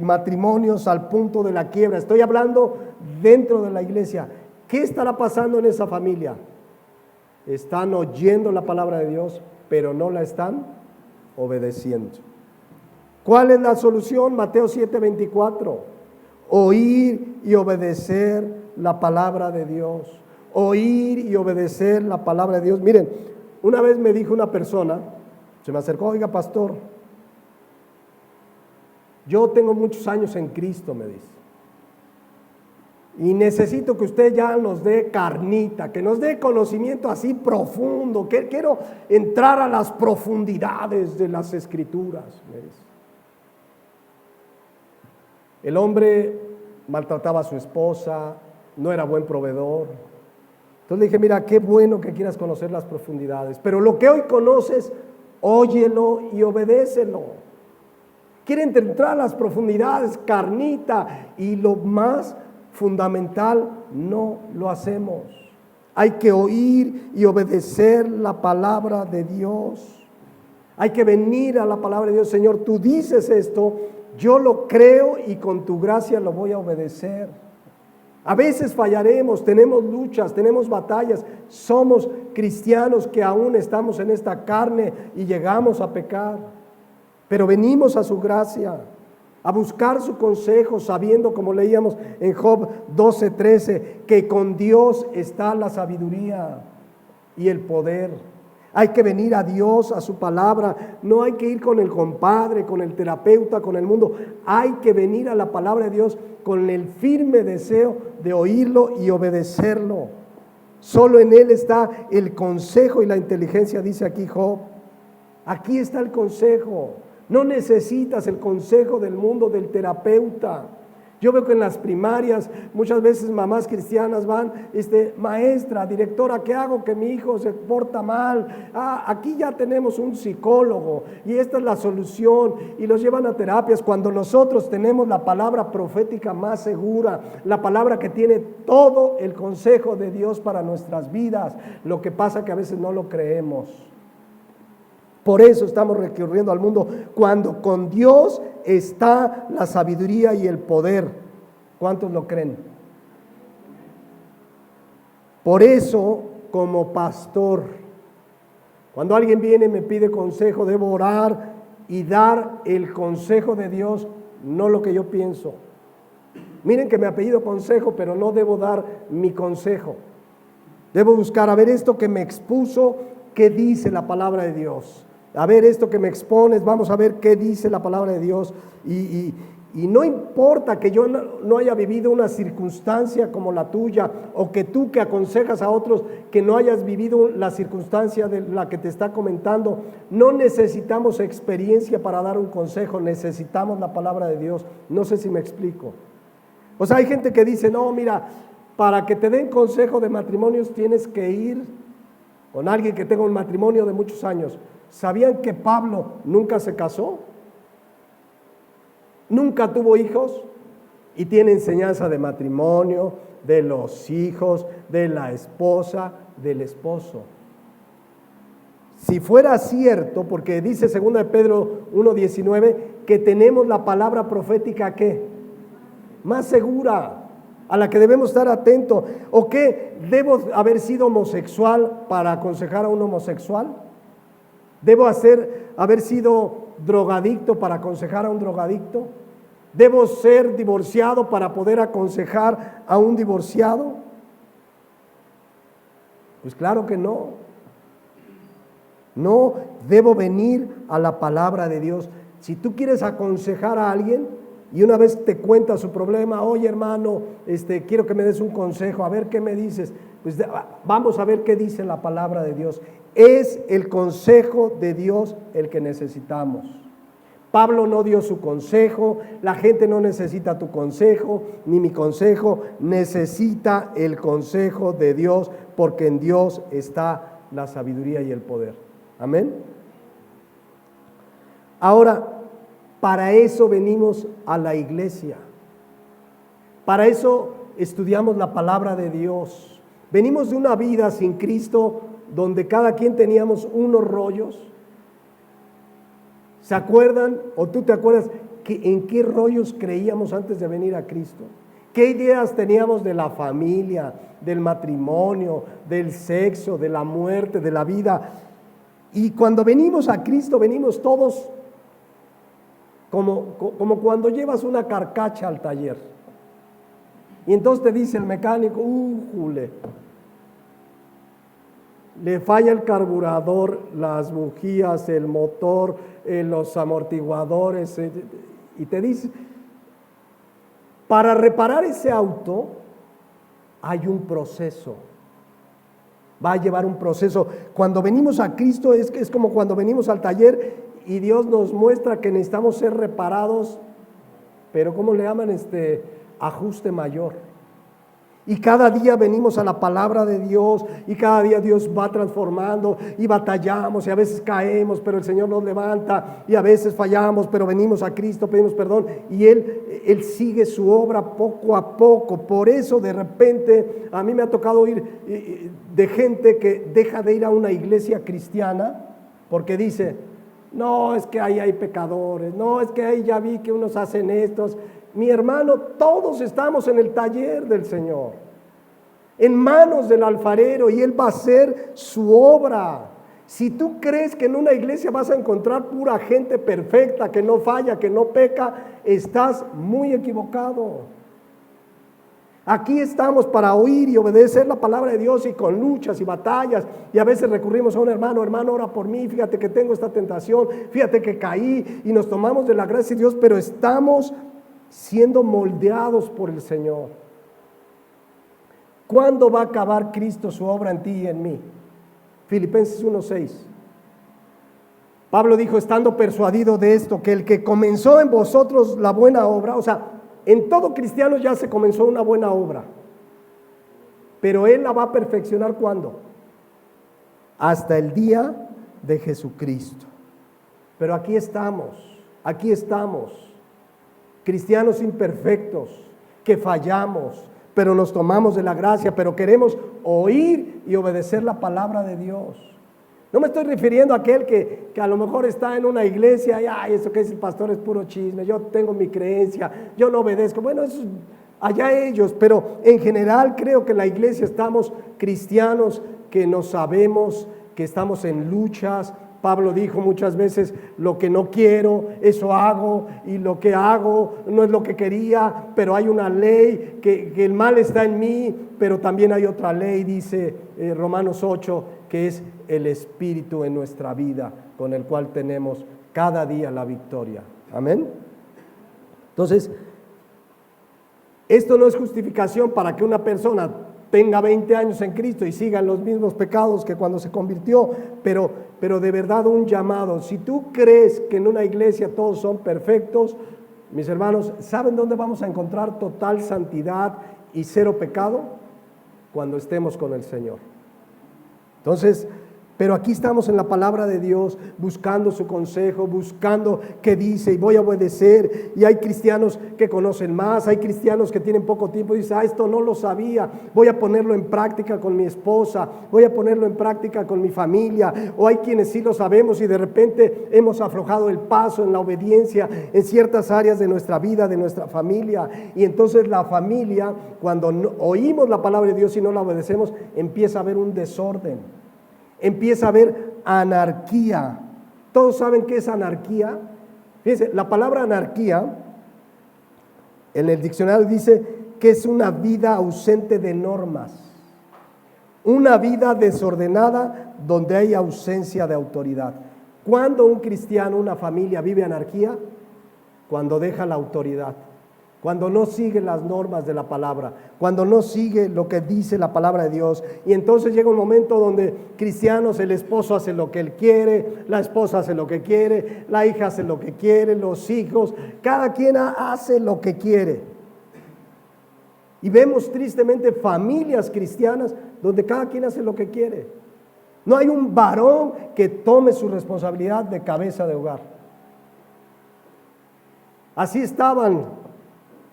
matrimonios al punto de la quiebra? Estoy hablando dentro de la iglesia. ¿Qué estará pasando en esa familia? Están oyendo la palabra de Dios, pero no la están obedeciendo. ¿Cuál es la solución? Mateo 7:24. Oír y obedecer la palabra de Dios. Oír y obedecer la palabra de Dios. Miren, una vez me dijo una persona, se me acercó, oiga pastor, yo tengo muchos años en Cristo, me dice, y necesito que usted ya nos dé carnita, que nos dé conocimiento así profundo, que quiero entrar a las profundidades de las Escrituras, me dice. El hombre maltrataba a su esposa, no era buen proveedor. Entonces le dije, mira, qué bueno que quieras conocer las profundidades, pero lo que hoy conoces, óyelo y obedécelo. Quieren entrar a las profundidades, carnita, y lo más fundamental, no lo hacemos. Hay que oír y obedecer la palabra de Dios. Hay que venir a la palabra de Dios. Señor, tú dices esto, yo lo creo y con tu gracia lo voy a obedecer. A veces fallaremos, tenemos luchas, tenemos batallas, somos cristianos que aún estamos en esta carne y llegamos a pecar, pero venimos a su gracia, a buscar su consejo, sabiendo, como leíamos en Job 12:13, que con Dios está la sabiduría y el poder. Hay que venir a Dios, a su palabra. No hay que ir con el compadre, con el terapeuta, con el mundo. Hay que venir a la palabra de Dios con el firme deseo de oírlo y obedecerlo. Solo en Él está el consejo y la inteligencia, dice aquí Job. Aquí está el consejo. No necesitas el consejo del mundo, del terapeuta. Yo veo que en las primarias muchas veces mamás cristianas van, maestra, directora, ¿qué hago que mi hijo se porta mal? Aquí ya tenemos un psicólogo y esta es la solución, y los llevan a terapias, cuando nosotros tenemos la palabra profética más segura, la palabra que tiene todo el consejo de Dios para nuestras vidas. Lo que pasa que a veces no lo creemos. Por eso estamos recurriendo al mundo, cuando con Dios está la sabiduría y el poder. ¿Cuántos lo creen? Por eso, como pastor, cuando alguien viene y me pide consejo, debo orar y dar el consejo de Dios, no lo que yo pienso. Miren que me apellido consejo, pero no debo dar mi consejo. Debo buscar, a ver, esto que me expuso, ¿qué dice la palabra de Dios? A ver, esto que me expones, vamos a ver qué dice la palabra de Dios. Y no importa que yo no haya vivido una circunstancia como la tuya, o que tú que aconsejas a otros que no hayas vivido la circunstancia de la que te está comentando. No necesitamos experiencia para dar un consejo, necesitamos la palabra de Dios. No sé si me explico. O sea, hay gente que dice, no, mira, para que te den consejo de matrimonios tienes que ir con alguien que tenga un matrimonio de muchos años. ¿Sabían que Pablo nunca se casó? Nunca tuvo hijos y tiene enseñanza de matrimonio, de los hijos, de la esposa, del esposo. Si fuera cierto, porque dice 2 Pedro 1:19, que tenemos la palabra profética, ¿qué? Más segura, a la que debemos estar atentos. ¿O qué? ¿Debo haber sido homosexual para aconsejar a un homosexual? ¿Debo haber sido drogadicto para aconsejar a un drogadicto? ¿Debo ser divorciado para poder aconsejar a un divorciado? Pues claro que no. No, debo venir a la palabra de Dios. Si tú quieres aconsejar a alguien y una vez te cuenta su problema, oye hermano, quiero que me des un consejo, a ver qué me dices. Pues vamos a ver qué dice la palabra de Dios. Es el consejo de Dios el que necesitamos. Pablo no dio su consejo, la gente no necesita tu consejo, ni mi consejo, necesita el consejo de Dios, porque en Dios está la sabiduría y el poder. Amén. Ahora, para eso venimos a la iglesia. Para eso estudiamos la palabra de Dios. Venimos de una vida sin Cristo, donde cada quien teníamos unos rollos. ¿Se acuerdan o tú te acuerdas en qué rollos creíamos antes de venir a Cristo? ¿Qué ideas teníamos de la familia, del matrimonio, del sexo, de la muerte, de la vida? Y cuando venimos a Cristo, venimos todos como cuando llevas una carcacha al taller. Y entonces te dice el mecánico, jule, le falla el carburador, las bujías, el motor, los amortiguadores, y te dice, para reparar ese auto hay un proceso, va a llevar un proceso. Cuando venimos a Cristo es como cuando venimos al taller y Dios nos muestra que necesitamos ser reparados, pero ¿cómo le llaman? Ajuste mayor. Y cada día venimos a la palabra de Dios y cada día Dios va transformando y batallamos y a veces caemos, pero el Señor nos levanta, y a veces fallamos, pero venimos a Cristo, pedimos perdón y Él sigue su obra poco a poco. Por eso de repente a mí me ha tocado oír de gente que deja de ir a una iglesia cristiana porque dice, no, es que ahí hay pecadores, no, es que ahí ya vi que unos hacen estos. Mi hermano, todos estamos en el taller del Señor, en manos del alfarero, y Él va a hacer su obra. Si tú crees que en una iglesia vas a encontrar pura gente perfecta, que no falla, que no peca, estás muy equivocado. Aquí estamos para oír y obedecer la palabra de Dios, y con luchas y batallas, y a veces recurrimos a un hermano, ora por mí, fíjate que tengo esta tentación, fíjate que caí, y nos tomamos de la gracia de Dios, pero estamos siendo moldeados por el Señor. ¿Cuándo va a acabar Cristo su obra en ti y en mí? Filipenses 1:6. Pablo dijo, estando persuadido de esto, que el que comenzó en vosotros la buena obra, o sea, en todo cristiano ya se comenzó una buena obra, pero Él la va a perfeccionar, ¿cuándo? Hasta el día de Jesucristo. Pero aquí estamos, cristianos imperfectos, que fallamos, pero nos tomamos de la gracia, pero queremos oír y obedecer la palabra de Dios. No me estoy refiriendo a aquel que a lo mejor está en una iglesia y, ay, eso que dice el pastor es puro chisme, yo tengo mi creencia, yo no obedezco. Bueno, eso allá ellos, pero en general creo que en la iglesia estamos cristianos que no sabemos, que estamos en luchas. Pablo dijo muchas veces, lo que no quiero, eso hago, y lo que hago no es lo que quería, pero hay una ley, que el mal está en mí, pero también hay otra ley, dice Romanos 8, que es el Espíritu en nuestra vida, con el cual tenemos cada día la victoria. Amén. Entonces, esto no es justificación para que una persona tenga 20 años en Cristo y siga en los mismos pecados que cuando se convirtió, pero de verdad un llamado. Si tú crees que en una iglesia todos son perfectos, mis hermanos, ¿saben dónde vamos a encontrar total santidad y cero pecado? Cuando estemos con el Señor. Entonces, pero aquí estamos en la palabra de Dios, buscando su consejo, buscando qué dice, y voy a obedecer. Y hay cristianos que conocen más, hay cristianos que tienen poco tiempo y dicen, esto no lo sabía, voy a ponerlo en práctica con mi esposa, voy a ponerlo en práctica con mi familia. O hay quienes sí lo sabemos y de repente hemos aflojado el paso en la obediencia en ciertas áreas de nuestra vida, de nuestra familia. Y entonces la familia, cuando oímos la palabra de Dios y no la obedecemos, empieza a haber un desorden. Empieza a haber anarquía. ¿Todos saben qué es anarquía? Fíjense, la palabra anarquía en el diccionario dice que es una vida ausente de normas, una vida desordenada donde hay ausencia de autoridad. ¿Cuándo un cristiano, una familia vive anarquía? Cuando deja la autoridad, cuando no sigue las normas de la palabra, cuando no sigue lo que dice la palabra de Dios. Y entonces llega un momento donde cristianos, el esposo hace lo que él quiere, la esposa hace lo que quiere, la hija hace lo que quiere, los hijos, cada quien hace lo que quiere. Y vemos tristemente familias cristianas donde cada quien hace lo que quiere. No hay un varón que tome su responsabilidad de cabeza de hogar. Así estaban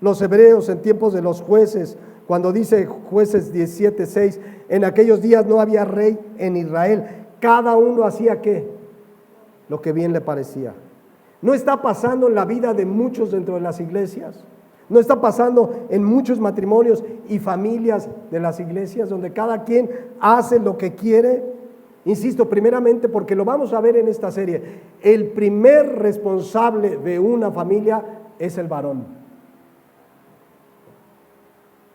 los hebreos en tiempos de los jueces, cuando dice Jueces 17:6, en aquellos días no había rey en Israel, cada uno hacía ¿qué? Lo que bien le parecía. ¿No está pasando en la vida de muchos dentro de las iglesias? ¿No está pasando en muchos matrimonios y familias de las iglesias donde cada quien hace lo que quiere? Insisto, primeramente porque lo vamos a ver en esta serie, el primer responsable de una familia es el varón.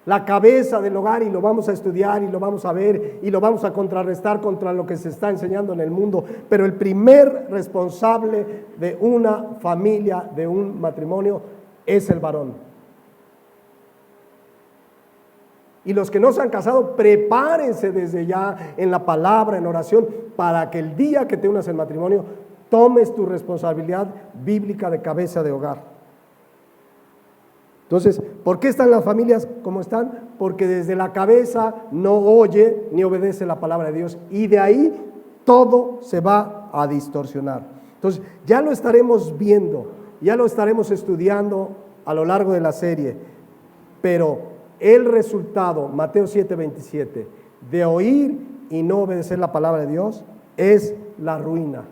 La cabeza del hogar, y lo vamos a estudiar y lo vamos a ver y lo vamos a contrarrestar contra lo que se está enseñando en el mundo, pero el primer responsable de una familia, de un matrimonio, es el varón. Y los que no se han casado, prepárense desde ya en la palabra, en oración, para que el día que te unas en matrimonio, tomes tu responsabilidad bíblica de cabeza de hogar. Entonces, ¿por qué están las familias como están? Porque desde la cabeza no oye ni obedece la palabra de Dios, y de ahí todo se va a distorsionar. Entonces, ya lo estaremos viendo, ya lo estaremos estudiando a lo largo de la serie, pero el resultado, Mateo 7:27, de oír y no obedecer la palabra de Dios es la ruina.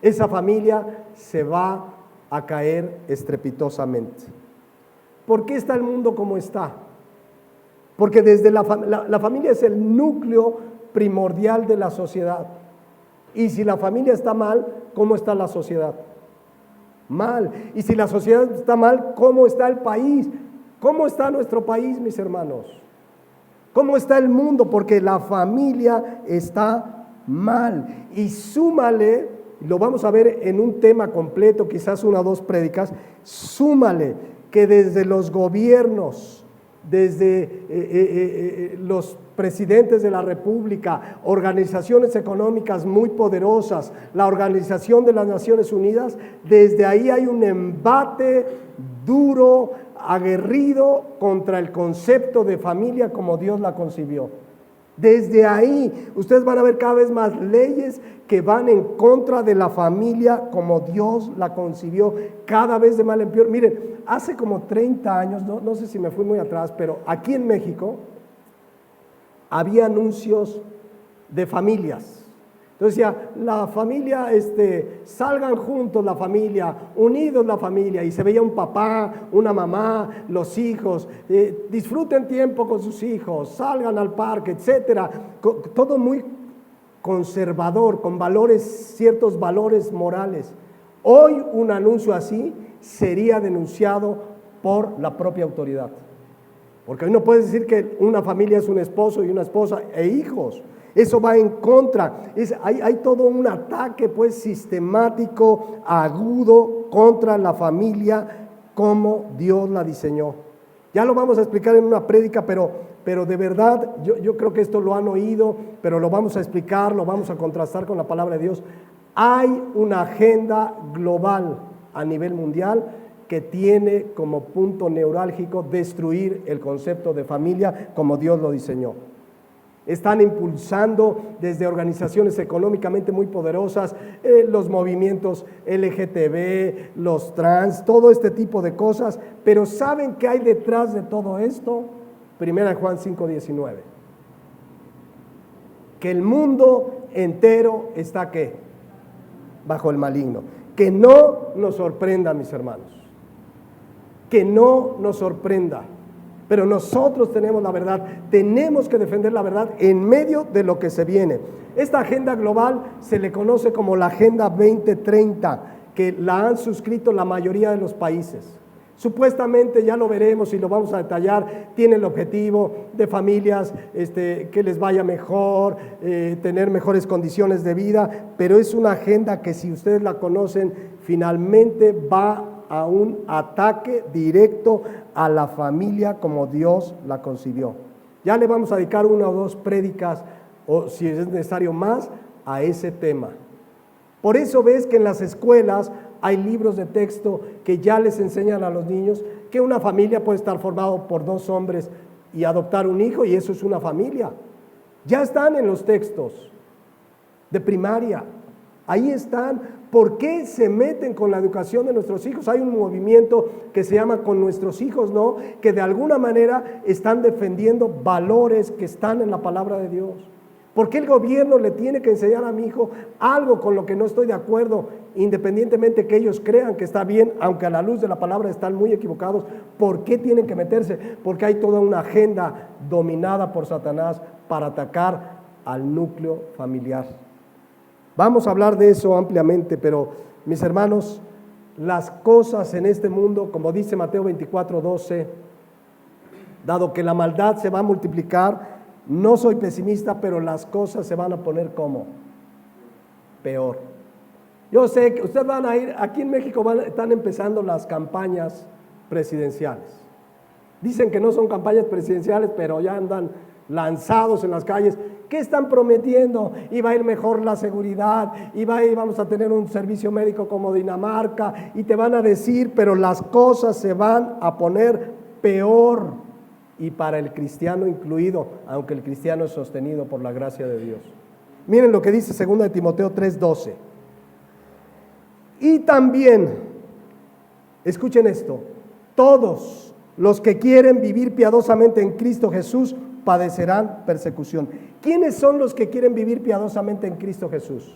Esa familia se va a caer estrepitosamente. ¿Por qué está el mundo como está? Porque desde la familia es el núcleo primordial de la sociedad. Y si la familia está mal, ¿cómo está la sociedad? Mal. Y si la sociedad está mal, ¿cómo está el país? ¿Cómo está nuestro país, mis hermanos? ¿Cómo está el mundo? Porque la familia está mal. Y súmale, lo vamos a ver en un tema completo, quizás una o dos prédicas, súmale que desde los gobiernos, desde los presidentes de la República, organizaciones económicas muy poderosas, la Organización de las Naciones Unidas, desde ahí hay un embate duro, aguerrido contra el concepto de familia como Dios la concibió. Desde ahí ustedes van a ver cada vez más leyes que van en contra de la familia como Dios la concibió, cada vez de mal en peor. Miren, hace como 30 años, no sé si me fui muy atrás, pero aquí en México había anuncios de familias. Entonces decía, la familia, salgan juntos la familia, unidos la familia, y se veía un papá, una mamá, los hijos, disfruten tiempo con sus hijos, salgan al parque, etcétera. Todo muy conservador, con valores, ciertos valores morales. Hoy un anuncio así sería denunciado por la propia autoridad. Porque hoy no puedes decir que una familia es un esposo y una esposa e hijos. Eso va en contra. Hay todo un ataque pues sistemático, agudo contra la familia como Dios la diseñó. Ya lo vamos a explicar en una prédica, pero de verdad yo creo que esto lo han oído, pero lo vamos a explicar, lo vamos a contrastar con la palabra de Dios. Hay una agenda global a nivel mundial que tiene como punto neurálgico destruir el concepto de familia como Dios lo diseñó. Están impulsando desde organizaciones económicamente muy poderosas, los movimientos LGTB, los trans, todo este tipo de cosas, pero ¿saben qué hay detrás de todo esto? 1 Juan 5:19. Que el mundo entero está ¿qué? Bajo el maligno. Que no nos sorprenda, mis hermanos. Que no nos sorprenda. Pero nosotros tenemos la verdad, tenemos que defender la verdad en medio de lo que se viene. Esta agenda global se le conoce como la Agenda 2030, que la han suscrito la mayoría de los países. Supuestamente, ya lo veremos y lo vamos a detallar, tiene el objetivo de familias que les vaya mejor, tener mejores condiciones de vida, pero es una agenda que si ustedes la conocen, finalmente va a un ataque directo a la familia como Dios la concibió. Ya le vamos a dedicar una o dos prédicas, o si es necesario más, a ese tema. Por eso ves que en las escuelas hay libros de texto que ya les enseñan a los niños que una familia puede estar formada por dos hombres y adoptar un hijo, y eso es una familia. Ya están en los textos de primaria. Ahí están. ¿Por qué se meten con la educación de nuestros hijos? Hay un movimiento que se llama Con Nuestros Hijos, ¿no? Que de alguna manera están defendiendo valores que están en la palabra de Dios. ¿Por qué el gobierno le tiene que enseñar a mi hijo algo con lo que no estoy de acuerdo, independientemente que ellos crean que está bien, aunque a la luz de la palabra están muy equivocados? ¿Por qué tienen que meterse? Porque hay toda una agenda dominada por Satanás para atacar al núcleo familiar. Vamos a hablar de eso ampliamente, pero mis hermanos, las cosas en este mundo, como dice Mateo 24:12, dado que la maldad se va a multiplicar, no soy pesimista, pero las cosas se van a poner como peor. Yo sé que ustedes van a ir, aquí en México están empezando las campañas presidenciales. Dicen que no son campañas presidenciales, pero ya andan lanzados en las calles. ¿Qué están prometiendo? Y va a ir mejor la seguridad, y vamos a tener un servicio médico como Dinamarca, y te van a decir, pero las cosas se van a poner peor, y para el cristiano incluido, aunque el cristiano es sostenido por la gracia de Dios. Miren lo que dice 2 Timoteo 3:12. Y también, escuchen esto, todos los que quieren vivir piadosamente en Cristo Jesús padecerán persecución. ¿Quiénes son los que quieren vivir piadosamente en Cristo Jesús?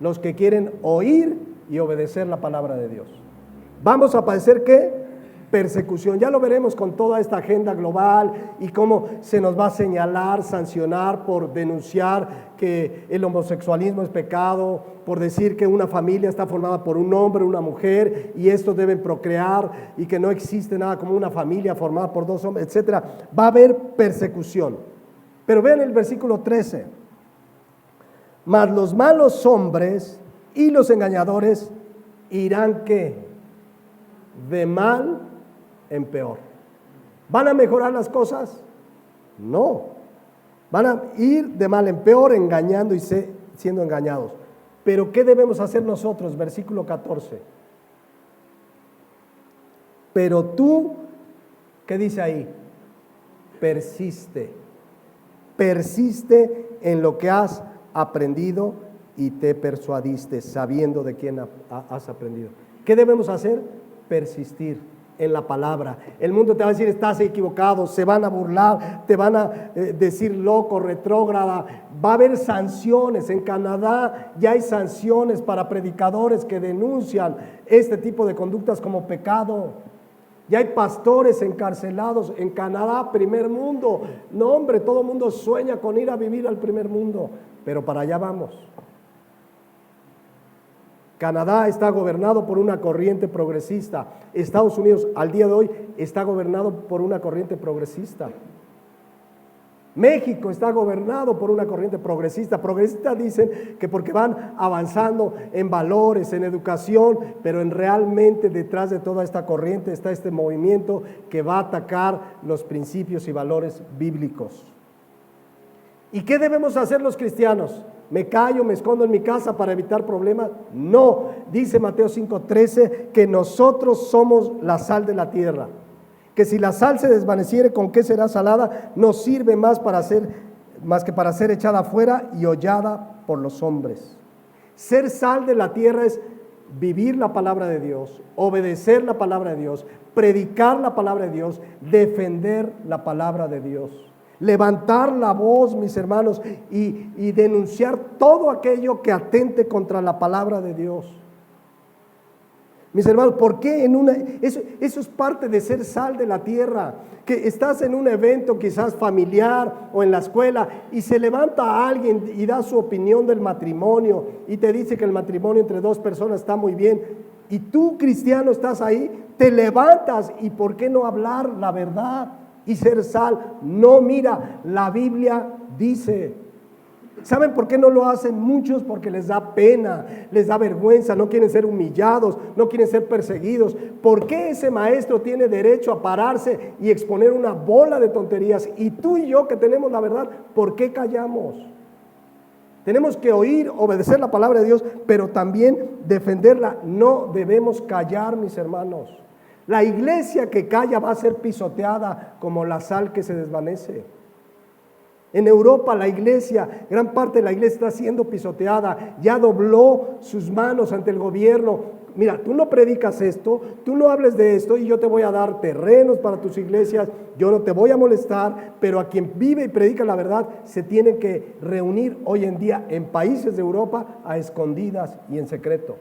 Los que quieren oír y obedecer la palabra de Dios. ¿Vamos a padecer qué? persecución. Ya lo veremos con toda esta agenda global y cómo se nos va a señalar, sancionar por denunciar que el homosexualismo es pecado, por decir que una familia está formada por un hombre, una mujer y estos deben procrear y que no existe nada como una familia formada por dos hombres, etc. Va a haber persecución. Pero vean el versículo 13. Mas los malos hombres y los engañadores irán ¿qué? De mal en peor. ¿Van a mejorar las cosas? No. Van a ir de mal en peor, engañando y siendo engañados. Pero ¿qué debemos hacer nosotros? Versículo 14. Pero tú, ¿qué dice ahí? Persiste. Persiste en lo que has aprendido y te persuadiste, sabiendo de quién has aprendido. ¿Qué debemos hacer? Persistir en la palabra. El mundo te va a decir estás equivocado, se van a burlar, te van a decir loco, retrógrada. Va a haber sanciones. En Canadá ya hay sanciones para predicadores que denuncian este tipo de conductas como pecado. Ya hay pastores encarcelados en Canadá, primer mundo. No, hombre, todo el mundo sueña con ir a vivir al primer mundo, pero para allá vamos. Canadá está gobernado por una corriente progresista. Estados Unidos al día de hoy está gobernado por una corriente progresista. México está gobernado por una corriente progresista. Progresistas dicen que porque van avanzando en valores, en educación, pero realmente detrás de toda esta corriente está este movimiento que va a atacar los principios y valores bíblicos. ¿Y qué debemos hacer los cristianos? ¿Me callo, me escondo en mi casa para evitar problemas? No, dice Mateo 5:13 que nosotros somos la sal de la tierra. Que si la sal se desvaneciere, ¿con qué será salada? No sirve más que para ser echada afuera y hollada por los hombres. Ser sal de la tierra es vivir la palabra de Dios, obedecer la palabra de Dios, predicar la palabra de Dios, defender la palabra de Dios. Levantar la voz, mis hermanos, y denunciar todo aquello que atente contra la palabra de Dios. Mis hermanos, ¿por qué eso es parte de ser sal de la tierra? Que estás en un evento quizás familiar o en la escuela y se levanta alguien y da su opinión del matrimonio y te dice que el matrimonio entre dos personas está muy bien y tú, cristiano, estás ahí, te levantas y ¿por qué no hablar la verdad y ser sal? No, mira, la Biblia dice. ¿Saben por qué no lo hacen muchos? Porque les da pena, les da vergüenza, no quieren ser humillados, no quieren ser perseguidos. ¿Por qué ese maestro tiene derecho a pararse y exponer una bola de tonterías? Y tú y yo que tenemos la verdad, ¿por qué callamos? Tenemos que oír, obedecer la palabra de Dios, pero también defenderla. No debemos callar, mis hermanos. La iglesia que calla va a ser pisoteada como la sal que se desvanece. En Europa la iglesia, gran parte de la iglesia está siendo pisoteada, ya dobló sus manos ante el gobierno. Mira, tú no predicas esto, tú no hables de esto y yo te voy a dar terrenos para tus iglesias, yo no te voy a molestar, pero a quien vive y predica la verdad se tienen que reunir hoy en día en países de Europa a escondidas y en secreto.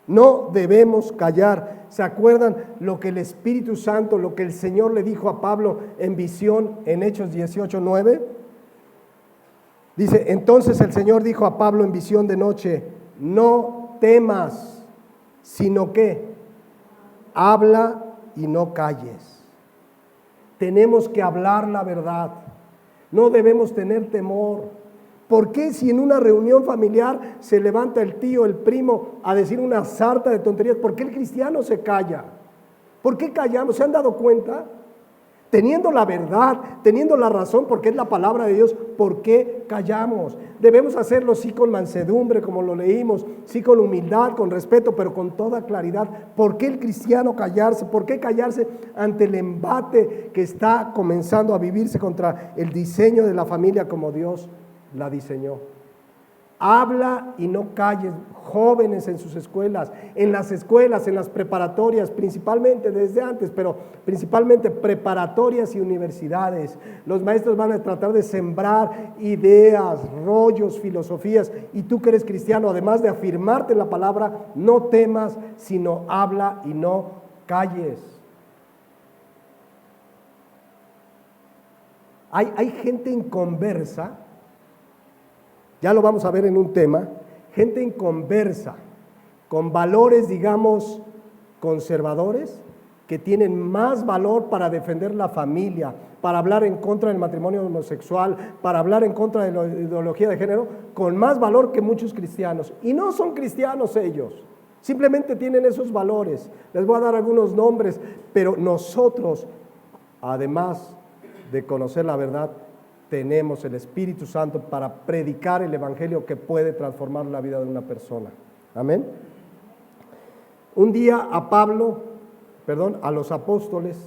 No debemos callar. ¿Se acuerdan lo que el Espíritu Santo, lo que el Señor le dijo a Pablo en visión en Hechos 18:9? Dice, entonces el Señor dijo a Pablo en visión de noche, no temas, sino que habla y no calles. Tenemos que hablar la verdad. No debemos tener temor. ¿Por qué si en una reunión familiar se levanta el tío, el primo a decir una sarta de tonterías? ¿Por qué el cristiano se calla? ¿Por qué callamos? ¿Se han dado cuenta? Teniendo la verdad, teniendo la razón, porque es la palabra de Dios, ¿por qué callamos? Debemos hacerlo sí con mansedumbre, como lo leímos, sí con humildad, con respeto, pero con toda claridad. ¿Por qué el cristiano callarse? ¿Por qué callarse ante el embate que está comenzando a vivirse contra el diseño de la familia como Dios la diseñó? Habla y no calles. Jóvenes en sus escuelas, en las preparatorias, principalmente desde antes, pero principalmente preparatorias y universidades. Los maestros van a tratar de sembrar ideas, rollos, filosofías. Y tú que eres cristiano, además de afirmarte en la palabra, no temas, sino habla y no calles. Hay gente inconversa, ya lo vamos a ver en un tema, gente inconversa, con valores, digamos, conservadores, que tienen más valor para defender la familia, para hablar en contra del matrimonio homosexual, para hablar en contra de la ideología de género, con más valor que muchos cristianos. Y no son cristianos ellos, simplemente tienen esos valores. Les voy a dar algunos nombres, pero nosotros, además de conocer la verdad, tenemos el Espíritu Santo para predicar el Evangelio que puede transformar la vida de una persona. Amén. Un día a los apóstoles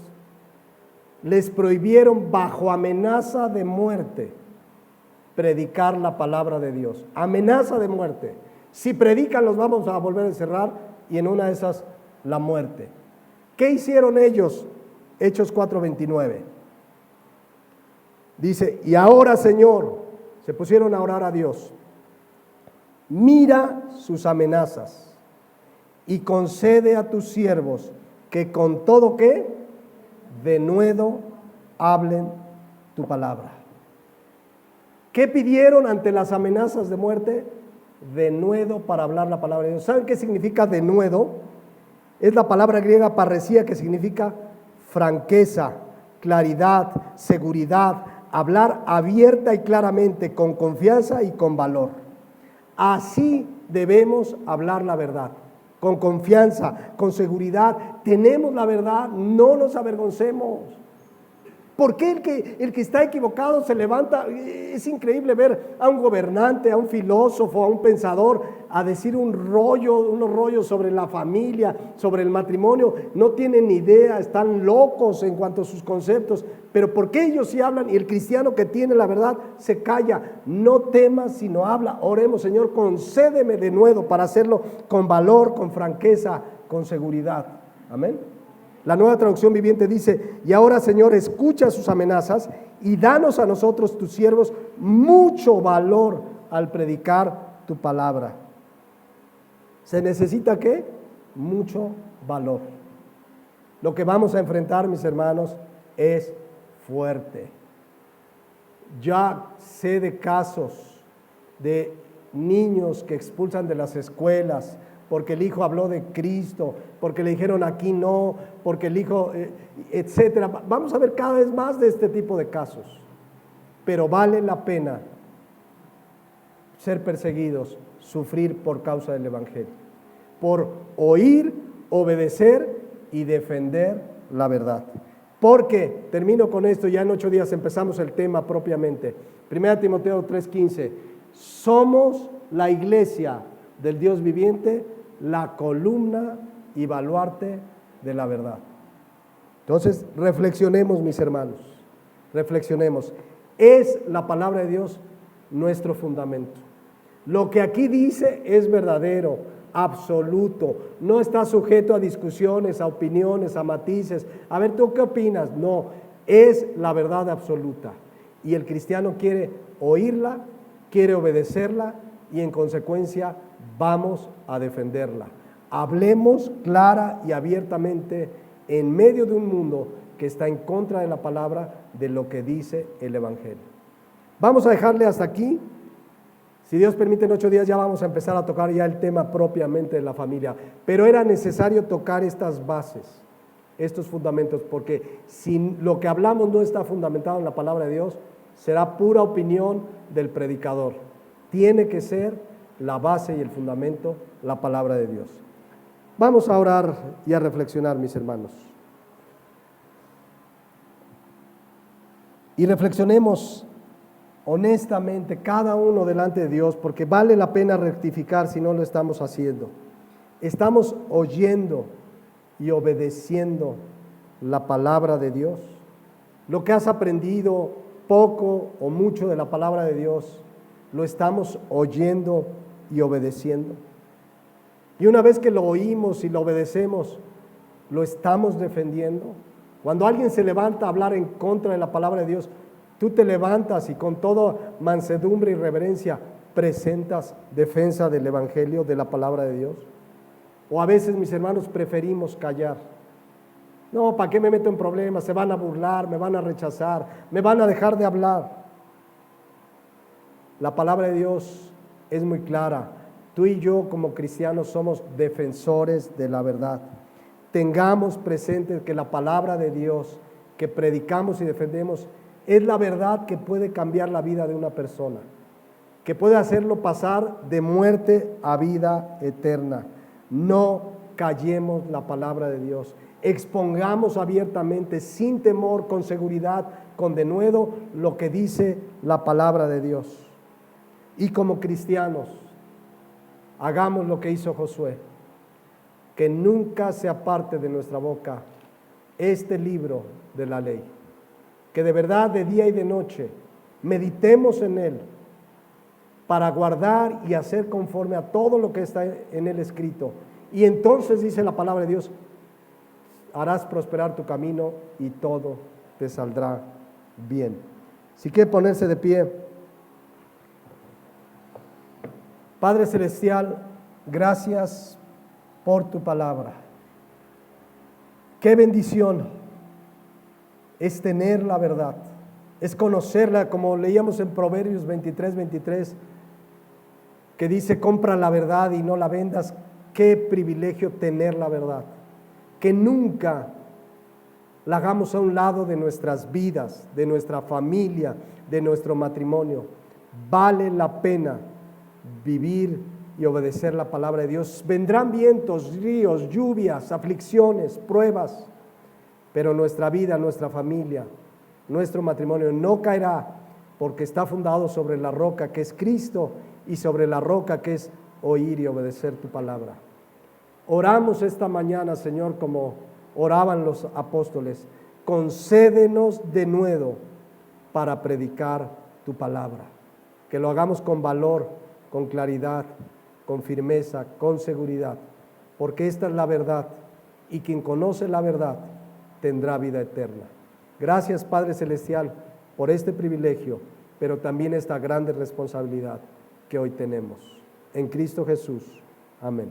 les prohibieron bajo amenaza de muerte predicar la palabra de Dios. Amenaza de muerte. Si predican los vamos a volver a encerrar y en una de esas la muerte. ¿Qué hicieron ellos? Hechos 4:29. Dice, y ahora, Señor, se pusieron a orar a Dios, mira sus amenazas y concede a tus siervos que con todo ¿qué? Denuedo hablen tu palabra. ¿Qué pidieron ante las amenazas de muerte? Denuedo para hablar la palabra de Dios. ¿Saben qué significa denuedo? Es la palabra griega parresía, que significa franqueza, claridad, seguridad, hablar abierta y claramente, con confianza y con valor. Así debemos hablar la verdad, con confianza, con seguridad. Tenemos la verdad, no nos avergoncemos. ¿Por qué el que está equivocado se levanta? Es increíble ver a un gobernante, a un filósofo, a un pensador, a decir unos rollos sobre la familia, sobre el matrimonio. No tienen ni idea, están locos en cuanto a sus conceptos. Pero ¿por qué ellos sí hablan y el cristiano que tiene la verdad se calla? No temas, sino habla. Oremos, Señor, concédeme de nuevo para hacerlo con valor, con franqueza, con seguridad. Amén. La Nueva Traducción Viviente dice, y ahora, Señor, escucha sus amenazas y danos a nosotros, tus siervos, mucho valor al predicar tu palabra. ¿Se necesita qué? Mucho valor. Lo que vamos a enfrentar, mis hermanos, es fuerte. Ya sé de casos de niños que expulsan de las escuelas porque el hijo habló de Cristo, porque le dijeron aquí no, porque el hijo, etcétera. Vamos a ver cada vez más de este tipo de casos. Pero vale la pena ser perseguidos, sufrir por causa del Evangelio, por oír, obedecer y defender la verdad. Porque, termino con esto, ya en 8 días empezamos el tema propiamente. 1 Timoteo 3:15, somos la iglesia del Dios viviente, la columna y baluarte de la verdad. Entonces, reflexionemos, mis hermanos, reflexionemos. Es la palabra de Dios nuestro fundamento. Lo que aquí dice es verdadero, absoluto, no está sujeto a discusiones, a opiniones, a matices. A ver, ¿tú qué opinas? No, es la verdad absoluta. Y el cristiano quiere oírla, quiere obedecerla y en consecuencia vamos a defenderla. Hablemos clara y abiertamente en medio de un mundo que está en contra de la palabra, de lo que dice el Evangelio. Vamos a dejarle hasta aquí. Si Dios permite, en 8 días ya vamos a empezar a tocar ya el tema propiamente de la familia. Pero era necesario tocar estas bases, estos fundamentos, porque si lo que hablamos no está fundamentado en la palabra de Dios, será pura opinión del predicador. Tiene que ser la base y el fundamento, la palabra de Dios. Vamos a orar y a reflexionar, mis hermanos. Y reflexionemos honestamente cada uno delante de Dios, porque vale la pena rectificar si no lo estamos haciendo. ¿Estamos oyendo y obedeciendo la palabra de Dios? Lo que has aprendido, poco o mucho de la palabra de Dios, ¿Lo estamos oyendo y obedeciendo? Y una vez que lo oímos y lo obedecemos, ¿lo estamos defendiendo? Cuando alguien se levanta a hablar en contra de la palabra de Dios, tú te levantas y con toda mansedumbre y reverencia presentas defensa del Evangelio, de la palabra de Dios. O a veces, mis hermanos, preferimos callar. No, ¿para qué me meto en problemas? Se van a burlar, me van a rechazar, me van a dejar de hablar. La palabra de Dios es muy clara. Tú y yo como cristianos somos defensores de la verdad. Tengamos presente que la palabra de Dios que predicamos y defendemos es la verdad que puede cambiar la vida de una persona, que puede hacerlo pasar de muerte a vida eterna. No callemos la palabra de Dios. Expongamos abiertamente, sin temor, con seguridad, con denuedo, lo que dice la palabra de Dios. Y como cristianos, hagamos lo que hizo Josué, que nunca se aparte de nuestra boca este libro de la ley, que de verdad de día y de noche meditemos en él para guardar y hacer conforme a todo lo que está en él escrito. Y entonces dice la palabra de Dios, harás prosperar tu camino y todo te saldrá bien. Si quiere ponerse de pie. Padre Celestial, gracias por tu palabra. Qué bendición es tener la verdad, es conocerla, como leíamos en Proverbios 23, que dice, compra la verdad y no la vendas. Qué privilegio tener la verdad, que nunca la hagamos a un lado de nuestras vidas, de nuestra familia, de nuestro matrimonio. Vale la pena vivir y obedecer la palabra de Dios. Vendrán vientos, ríos, lluvias, aflicciones, pruebas, pero nuestra vida, nuestra familia, nuestro matrimonio no caerá, porque está fundado sobre la roca que es Cristo y sobre la roca que es oír y obedecer tu palabra. Oramos esta mañana, Señor, como oraban los apóstoles, concédenos denuedo para predicar tu palabra, que lo hagamos con valor, con claridad, con firmeza, con seguridad, porque esta es la verdad, y quien conoce la verdad tendrá vida eterna. Gracias, Padre Celestial, por este privilegio, pero también esta grande responsabilidad que hoy tenemos. En Cristo Jesús. Amén.